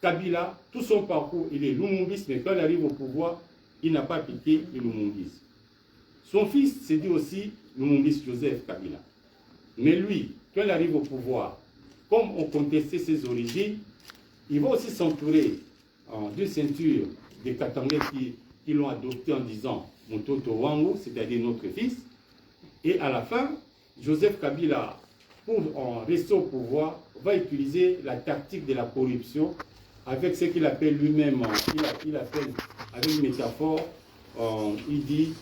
Kabila, tout son parcours, il est lumumbiste, mais quand il arrive au pouvoir, il n'a pas appliqué le lumumbisme. Son fils s'est dit aussi lumumbiste, Joseph Kabila. Mais lui, quand il arrive au pouvoir, comme on contestait ses origines, il va aussi s'entourer d'une ceinture des Katangais qui l'ont adopté en disant Mutoto Wangu, c'est-à-dire notre fils. Et à la fin, Joseph Kabila, pour rester au pouvoir, va utiliser la tactique de la corruption avec ce qu'il appelle lui-même, il appelle avec une métaphore, il dit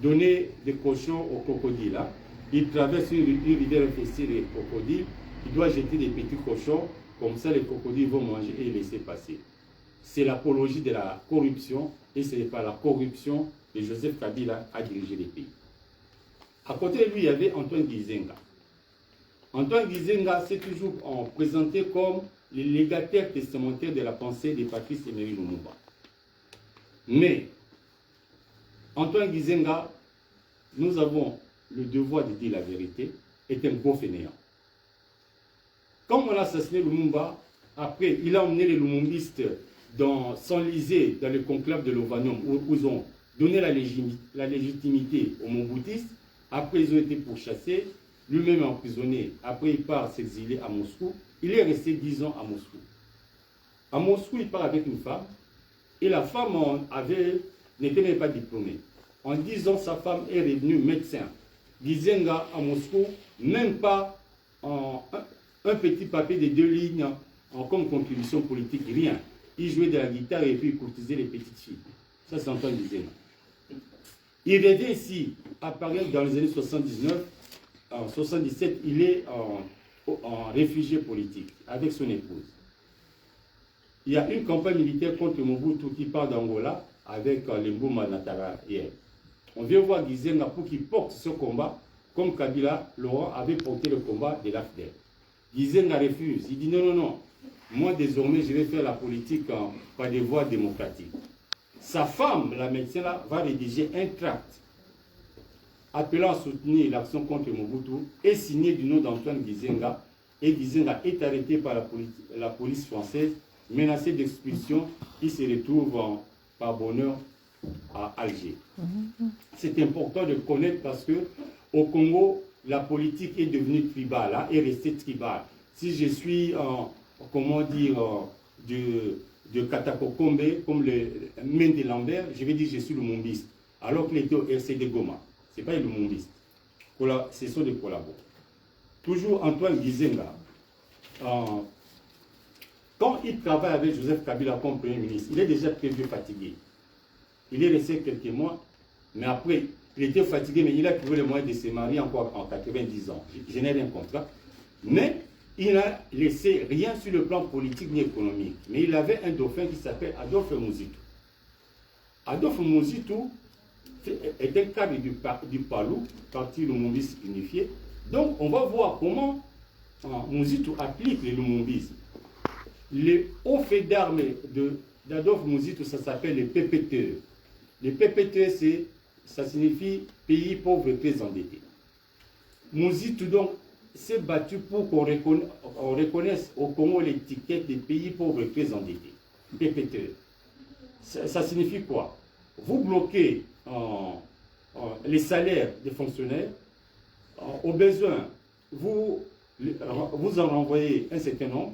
donner des cochons aux crocodiles. Hein. Il traverse une rivière infestée de crocodiles, il doit jeter des petits cochons, comme ça les crocodiles vont manger et laisser passer. C'est l'apologie de la corruption et ce n'est pas la corruption que Joseph Kabila a dirigé les pays. À côté de lui, il y avait Antoine Gizenga. Antoine Gizenga s'est toujours présenté comme le légataire testamentaire de la pensée de Patrice Emery Lumumba. Mais Antoine Gizenga, nous avons le devoir de dire la vérité, est un gros fainéant. Comme on a assassiné Lumumba, après il a emmené les Lumumbistes s'enliser dans le conclave de l'Ovanium où ils ont donné la légitimité aux Mobutistes. Après ils ont été pourchassés, lui-même emprisonné. Après il part s'exiler à Moscou. Il est resté 10 ans à Moscou. À Moscou, il part avec une femme. Et la femme n'était même pas diplômée. En 10 ans, sa femme est revenue médecin. Gizenga à Moscou, même pas un petit papier de 2 lignes comme contribution politique, rien. Il jouait de la guitare et puis il courtisait les petites filles. Ça, c'est Antoine Gizenga. Il revient ici, à Paris, dans les années 79. En 77, il est en réfugié politique avec son épouse. Il y a une campagne militaire contre Mobutu qui part d'Angola avec Lembouma Natara hier. On vient voir Gizenga pour qu'il porte ce combat comme Kabila Laurent avait porté le combat de l'AFDEL. Gizenga refuse. Il dit non. Moi désormais je vais faire la politique par des voies démocratiques. Sa femme, la médecin là, va rédiger un tract appelant à soutenir l'action contre Mobutu et signé du nom d'Antoine Gizenga. Et Gizenga est arrêté par la police française, menacé d'expulsion. Il se retrouve par bonheur à Alger. C'est important de connaître parce que au Congo, la politique est devenue tribale, hein, est restée tribale. Si je suis, de Katakokombe, comme le Mende Lambert, je vais dire que je suis lumumbiste. Alors qu'il était au RCD Goma. Ce n'est pas le lumumbiste. Ce sont des collabos. Toujours Antoine Gizenga. Quand il travaille avec Joseph Kabila comme Premier ministre, il est déjà très vieux fatigué. Il est resté quelques mois, mais après, il était fatigué, mais il a trouvé le moyen de se marier encore en 90 ans. Je n'ai rien contre. Mais il n'a laissé rien sur le plan politique ni économique. Mais il avait un dauphin qui s'appelle Adolphe Muzitu. Adolphe Muzitu est un cadre du Palou, parti lumumbiste unifié. Donc, on va voir comment Muzitu applique le lumumbisme. Le haut fait d'armes d'Adolphe Muzitu, ça s'appelle le PPTE. Le PPTE, ça signifie pays pauvres très endettés. Muzitu, donc, s'est battu pour qu'on reconnaisse au Congo l'étiquette des pays pauvres très endettés. PPTE. Ça signifie quoi? Vous bloquez les salaires des fonctionnaires, au besoin, vous en renvoyez un certain nombre,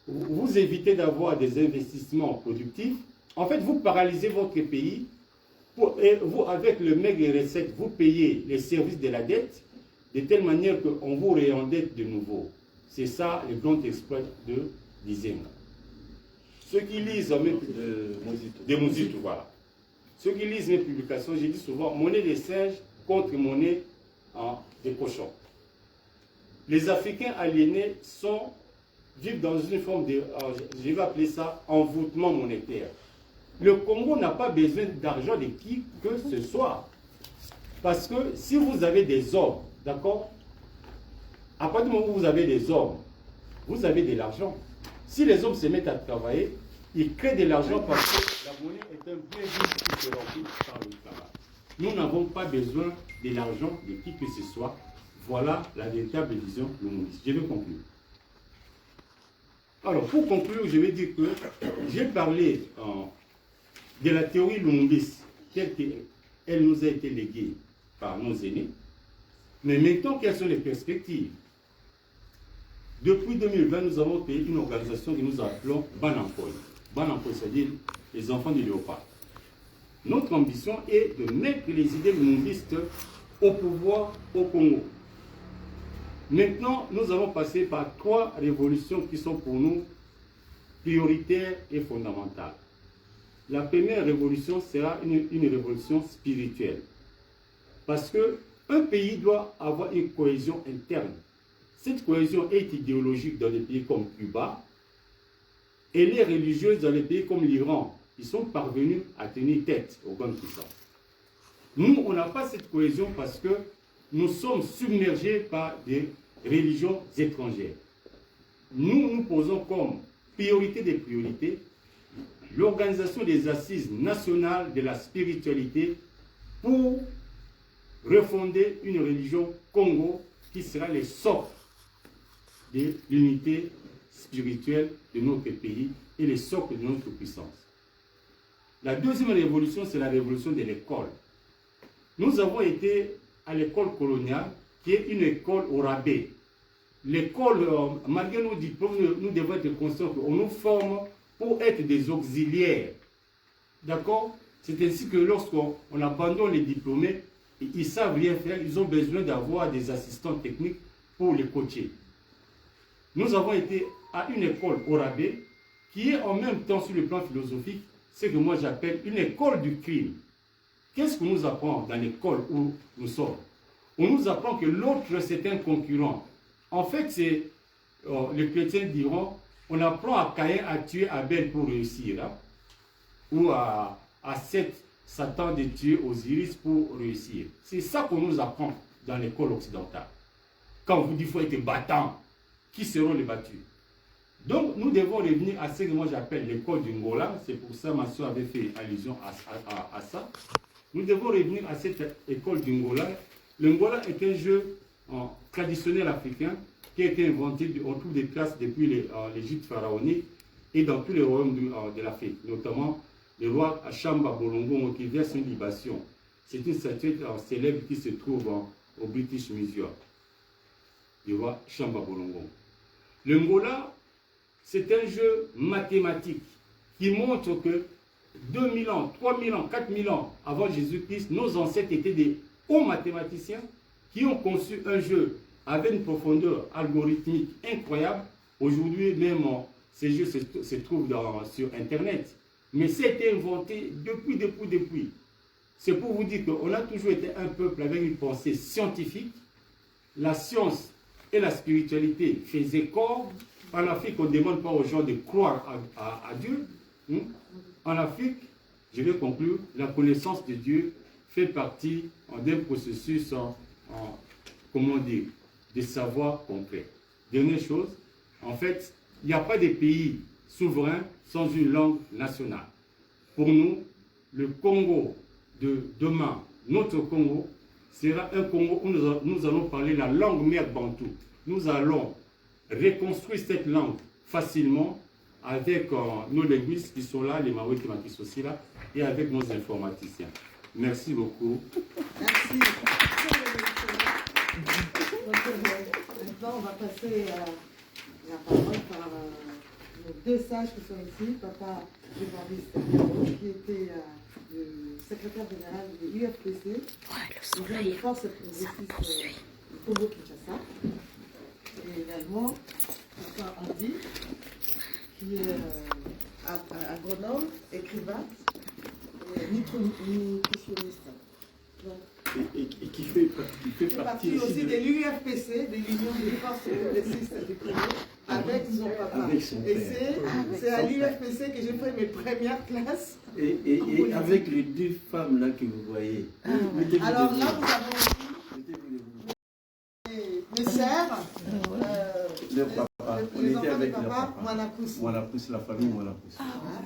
vous évitez d'avoir des investissements productifs. En fait, vous paralysez votre pays et vous, avec le maigre recette, vous payez les services de la dette de telle manière qu'on vous réendette de nouveau. C'est ça le grand exploit de Dizenga. Ceux qui lisent de Muzitu, voilà. Ceux qui lisent mes publications, j'ai dit souvent monnaie des singes contre monnaie des cochons. Les Africains aliénés vivent dans une forme de, je vais appeler ça, envoûtement monétaire. Le Congo n'a pas besoin d'argent de qui que ce soit. Parce que si vous avez des hommes, d'accord, à partir du moment où vous avez des hommes, vous avez de l'argent. Si les hommes se mettent à travailler, ils créent de l'argent parce que la monnaie est un bien qui se remplit par le travail. Nous n'avons pas besoin de l'argent de qui que ce soit. Voilà la véritable vision lumumbiste. Je vais conclure. Alors, pour conclure, je vais dire que j'ai parlé de la théorie lumumbiste telle qu'elle nous a été léguée par nos aînés. Mais maintenant, quelles sont les perspectives? Depuis 2020, nous avons créé une organisation que nous appelons Banankoy. Banankoy, c'est-à-dire les enfants du léopard. Notre ambition est de mettre les idées lumumbistes au pouvoir au Congo. Maintenant, nous allons passer par 3 révolutions qui sont pour nous prioritaires et fondamentales. La première révolution sera une révolution spirituelle. Parce qu'un pays doit avoir une cohésion interne. Cette cohésion est idéologique dans des pays comme Cuba. Elle est religieuse dans les pays comme l'Iran. Ils sont parvenus à tenir tête aux grandes puissances. Nous, on n'a pas cette cohésion parce que nous sommes submergés par des religions étrangères. Nous posons comme priorité des priorités l'organisation des assises nationales de la spiritualité pour refonder une religion Congo qui sera le socle de l'unité spirituelle de notre pays et le socle de notre puissance. La deuxième révolution, c'est la révolution de l'école. Nous avons été à l'école coloniale, qui est une école au rabais. L'école, malgré nos diplômes, nous devons être conscients qu'on nous forme pour être des auxiliaires. D'accord? C'est ainsi que lorsqu'on abandonne les diplômés, ils ne savent rien faire, ils ont besoin d'avoir des assistants techniques pour les coacher. Nous avons été à une école au rabais, qui est en même temps sur le plan philosophique, ce que moi j'appelle une école du crime. Qu'est-ce qu'on nous apprend dans l'école où nous sommes? On nous apprend que l'autre c'est un concurrent. En fait, les chrétiens diront, on apprend à Caïn à tuer Abel pour réussir, hein? Ou à Satan de tuer Osiris pour réussir. C'est ça qu'on nous apprend dans l'école occidentale. Quand on vous dit qu'il faut être battant, qui seront les battus? Donc, nous devons revenir à ce que moi j'appelle l'école du Ngola. C'est pour ça que ma soeur avait fait allusion à ça. Nous devons revenir à cette école du Ngola. Le Ngola est un jeu traditionnel africain qui a été inventé autour des classes depuis l'Égypte pharaonique et dans tous les royaumes de l'Afrique, notamment le roi Achamba Bolongo qui verse une libation. C'est une statuette célèbre qui se trouve au British Museum, du roi Achamba Bolongo. Le Ngola, c'est un jeu mathématique qui montre que 2000 ans, 3000 ans, 4000 ans avant Jésus-Christ, nos ancêtres étaient des hauts mathématiciens qui ont conçu un jeu avec une profondeur algorithmique incroyable. Aujourd'hui, même ces jeux se trouvent sur Internet. Mais c'était inventé depuis. C'est pour vous dire qu'on a toujours été un peuple avec une pensée scientifique. La science et la spiritualité faisaient corps. En Afrique, on ne demande pas aux gens de croire à Dieu. En Afrique, je vais conclure, la connaissance de Dieu fait partie d'un processus comment dire, de savoir concret. Dernière chose, en fait, il n'y a pas de pays souverain sans une langue nationale. Pour nous, le Congo de demain, notre Congo, sera un Congo où nous allons parler la langue mère bantou. Nous allons reconstruire cette langue facilement avec nos linguistes qui sont là, les Maouis qui sont aussi là, et avec nos informaticiens. Merci beaucoup. Merci. Maintenant, on va passer la parole par nos deux sages qui sont ici. Papa Jean-Baptiste, qui était le secrétaire général de l'UFPC, qui vient de force progressiste du Congo-Kinshasa. Et également, Papa Andy, qui est agronome, écrivain, et nutritionniste. Et qui fait partie aussi de l'UFPC, de l'Union des forces progressistes du Congo, avec son papa. Avec son et père. c'est à l'UFPC que j'ai fait mes premières classes. Et avec les deux femmes là que vous voyez. Alors là, nous avons mes sœurs. Le papa. On était avec le papa. Mwanapousse. La famille Mwanapousse.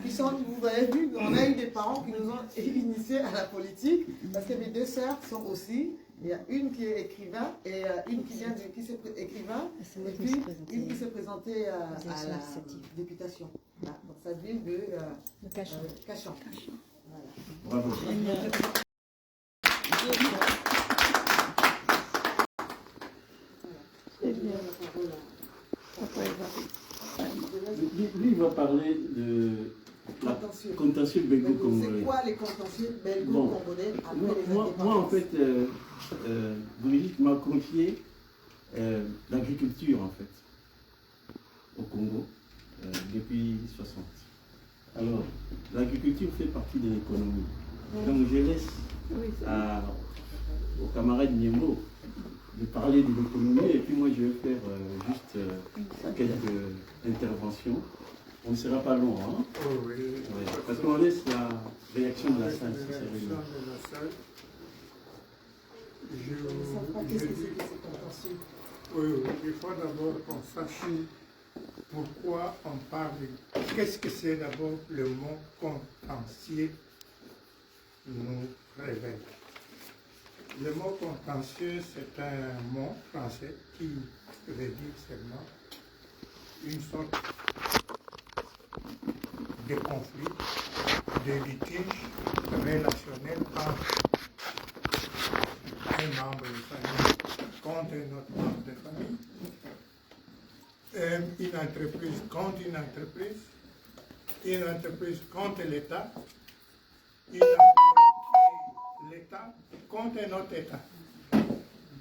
Puis vous avez vu, on a eu des parents qui nous ont initiés à la politique, parce que mes deux sœurs sont aussi, il y a une qui est écrivain, et une qui vient qui s'est écrivain, et puis une qui s'est présentée à la députation, dans sa ville de Cachan. Voilà. Bravo. Lui, il va parler de contentieux belgo-congolais. C'est quoi les contentieux belgo-congolais après les moi, en fait, Brigitte m'a confié l'agriculture, en fait, au Congo, depuis 60. Alors, l'agriculture fait partie de l'économie. Donc, je laisse au camarade Niembo de parler de l'économie, et puis moi je vais faire juste quelques interventions. On ne sera pas long, hein? Oui. Ouais, parce qu'on laisse la réaction de la salle. Oui, il faut d'abord qu'on sache pourquoi on parle. Qu'est-ce que c'est d'abord le mot contentieux nous révèle. Le mot contentieux, c'est un mot français qui veut dire seulement une sorte de conflit, de litige relationnel entre un membre de famille contre un autre membre de famille, une entreprise contre une entreprise contre l'État, l'État contre un autre État.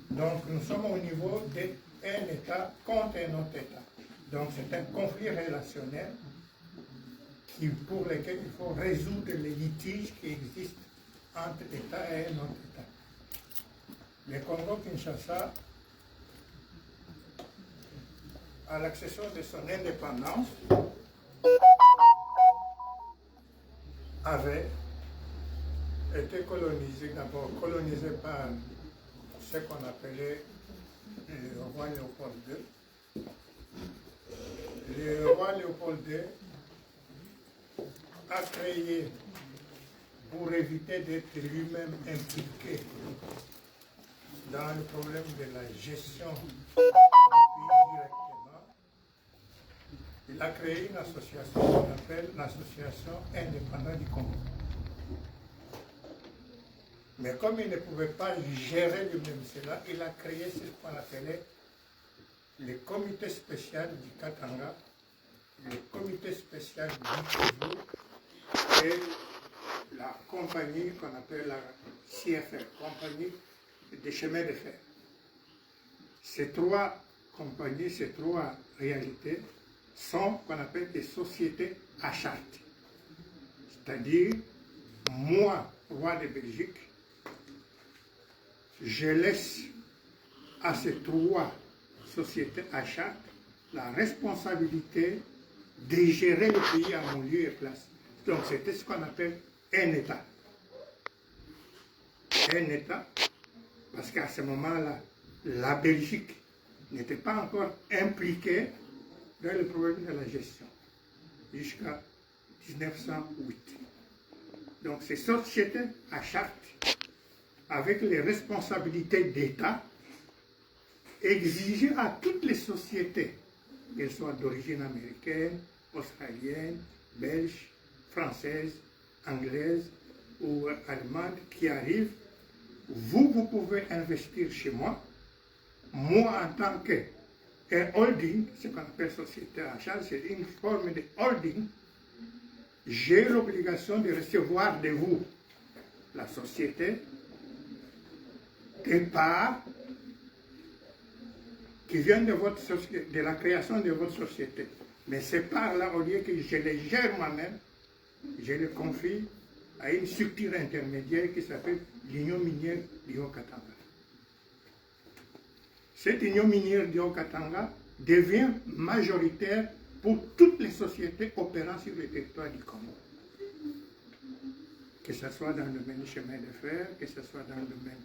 Donc nous sommes au niveau d'un État contre un autre État. Donc c'est un conflit relationnel pour lequel il faut résoudre les litiges qui existent entre État et un autre État. Le Congo-Kinshasa, à l'accession de son indépendance, avait été colonisé, d'abord colonisé par ce qu'on appelait le roi Léopold II. Le roi Léopold II a créé, pour éviter d'être lui-même impliqué dans le problème de la gestion du pays directement, il a créé une association qu'on appelle l'Association indépendante du Congo. Mais comme il ne pouvait pas gérer lui-même cela, il a créé ce qu'on appelait le comité spécial du Katanga, le comité spécial du Kivu et la compagnie qu'on appelle la CFR, compagnie des chemins de fer. Ces trois compagnies, ces trois réalités sont qu'on appelle des sociétés à charte. C'est-à-dire, moi, roi de Belgique, je laisse à ces 3 sociétés à charte la responsabilité de gérer le pays à mon lieu et place. Donc c'était ce qu'on appelle un État. Un État, parce qu'à ce moment-là, la Belgique n'était pas encore impliquée dans le problème de la gestion, jusqu'à 1908. Donc ces sociétés à charte, avec les responsabilités d'État, exigeaient à toutes les sociétés, qu'elles soient d'origine américaine, australienne, belge, française, anglaise ou allemande, qui arrivent, vous pouvez investir chez moi. Moi, en tant qu'un holding, ce qu'on appelle société à charge, c'est une forme de holding, j'ai l'obligation de recevoir de vous, la société, des parts qui viennent de la création de votre société. Mais ces parts-là, au lieu que je les gère moi-même, je les confie à une structure intermédiaire qui s'appelle l'Union minière du Haut-Katanga. Cette Union minière du Haut-Katanga devient majoritaire pour toutes les sociétés opérant sur le territoire du Congo. Que ce soit dans le domaine du chemin de fer, que ce soit dans le domaine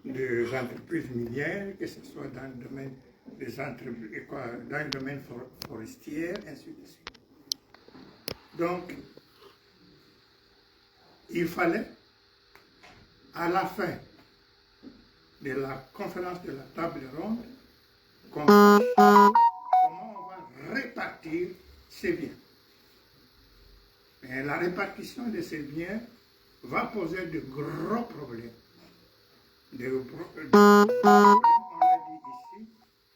des entreprises minières, que ce soit dans le domaine des entreprises, dans le domaine forestier, ainsi de suite. Donc, il fallait, à la fin de la conférence de la table ronde, qu'on sache comment on va répartir ces biens. Et la répartition de ces biens va poser de gros problèmes. On l'a dit ici,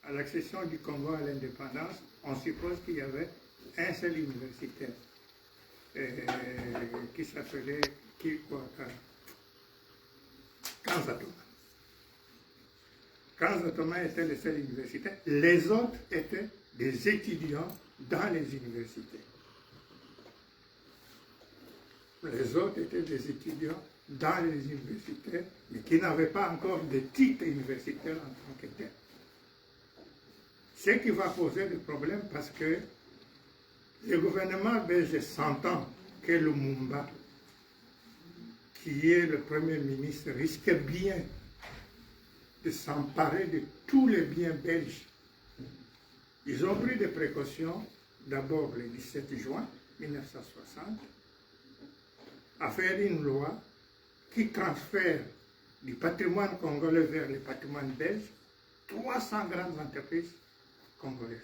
à l'accession du Congo à l'indépendance, on suppose qu'il y avait un seul universitaire qui s'appelait Kanza Thomas. Kanza Thomas était le seul universitaire. Les autres étaient des étudiants dans les universités. Les autres étaient des étudiants dans les universités, mais qui n'avaient pas encore de titre universitaire en tant que tel. Ce qui va poser des problèmes parce que le gouvernement belge s'entend que Lumumba, qui est le Premier ministre, risque bien de s'emparer de tous les biens belges. Ils ont pris des précautions, d'abord le 17 juin 1960, à faire une loi qui transfère du patrimoine congolais vers le patrimoine belge 300 grandes entreprises congolaises,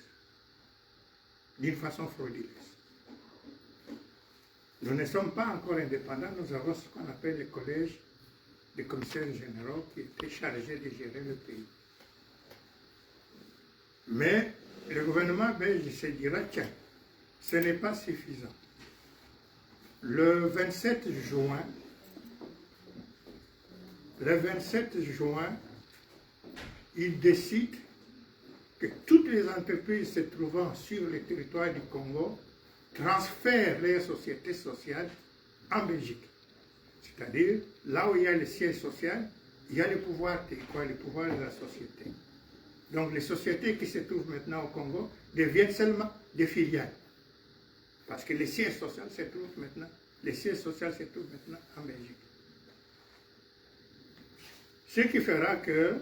d'une façon frauduleuse. Nous ne sommes pas encore indépendants, nous avons ce qu'on appelle le collège des commissaires généraux qui était chargé de gérer le pays. Mais le gouvernement belge se dira, tiens, ce n'est pas suffisant. Le 27 juin, il décide que toutes les entreprises se trouvant sur le territoire du Congo transfèrent leurs sociétés sociales en Belgique. C'est-à-dire, là où il y a le siège social, il y a le pouvoir de la société. Donc les sociétés qui se trouvent maintenant au Congo deviennent seulement des filiales. Parce que les sièges sociaux se trouvent maintenant en Belgique. Ce qui fera que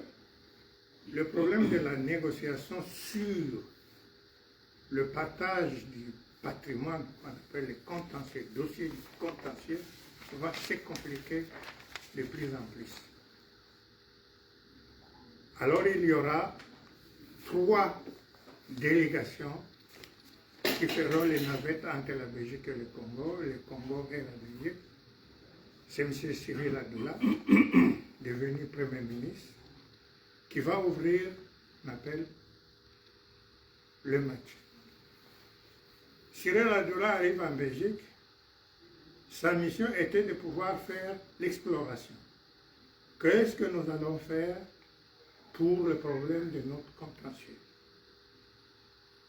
le problème de la négociation sur le partage du patrimoine, qu'on appelle les contentieux, le dossier du contentieux, va se compliquer de plus en plus. Alors il y aura 3 délégations qui feront les navettes entre la Belgique et le Congo et la Belgique. C'est M. Cyril Adoula, devenu Premier ministre, qui va ouvrir, on appelle, le match. Cyril Adoula arrive en Belgique. Sa mission était de pouvoir faire l'exploration. Qu'est-ce que nous allons faire pour le problème de notre contentieux?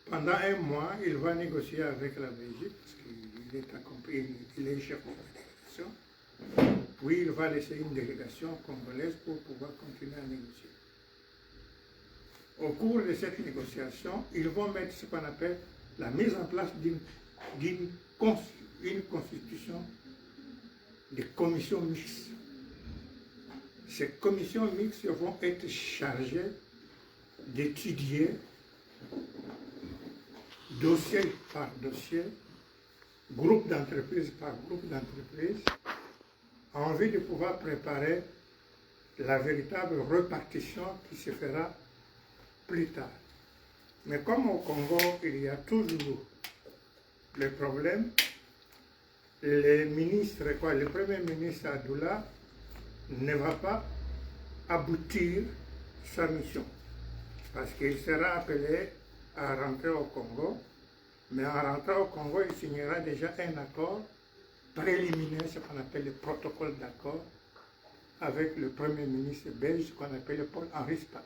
Pendant un mois, il va négocier avec la Belgique, parce qu'il l'État compris, il est chef de la délégation. Puis il va laisser une délégation congolaise pour pouvoir continuer à négocier. Au cours de cette négociation, ils vont mettre ce qu'on appelle la mise en place d'une constitution de commissions mixtes. Ces commissions mixtes vont être chargées d'étudier dossier par dossier, groupe d'entreprise par groupe d'entreprise, en vue de pouvoir préparer la véritable répartition qui se fera plus tard. Mais comme au Congo, il y a toujours le problème, le premier ministre Adoula ne va pas aboutir sa mission, parce qu'il sera appelé à rentrer au Congo, mais en rentrant au Congo, il signera déjà un accord préliminaire, ce qu'on appelle le protocole d'accord, avec le premier ministre belge, qu'on appelle Paul-Henri Spaak.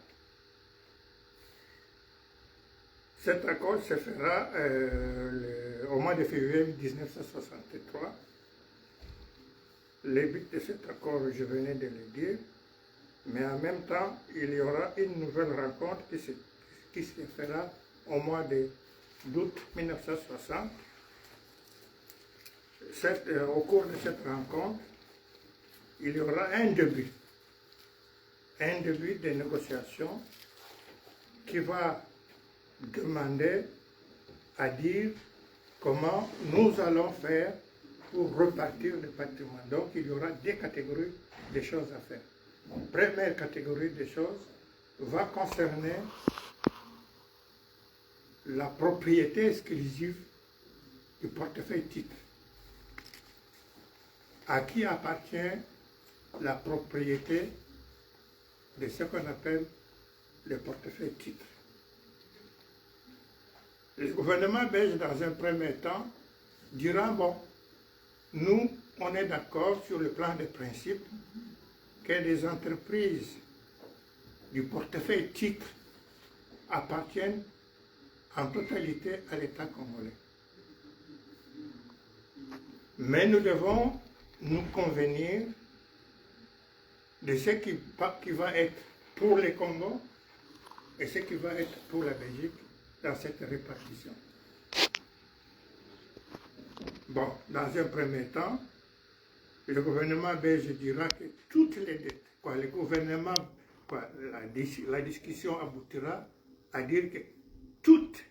Cet accord se fera au mois de février 1963. Le but de cet accord, je venais de le dire, mais en même temps, il y aura une nouvelle rencontre qui se fera au mois d'août 1960. Au cours de cette rencontre, il y aura un début de négociation qui va demander à dire comment nous allons faire pour repartir le patrimoine. Donc il y aura deux catégories de choses à faire. La première catégorie de choses va concerner la propriété exclusive du portefeuille titre. À qui appartient la propriété de ce qu'on appelle le portefeuille titre. Le gouvernement belge, dans un premier temps, dira, bon, nous, on est d'accord sur le plan des principes que les entreprises du portefeuille titre appartiennent en totalité à l'État congolais. Mais nous devons nous convenir de ce qui va être pour le Congo et ce qui va être pour la Belgique dans cette répartition. Bon, dans un premier temps, le gouvernement belge dira que toutes les dettes, la discussion aboutira à dire que toutes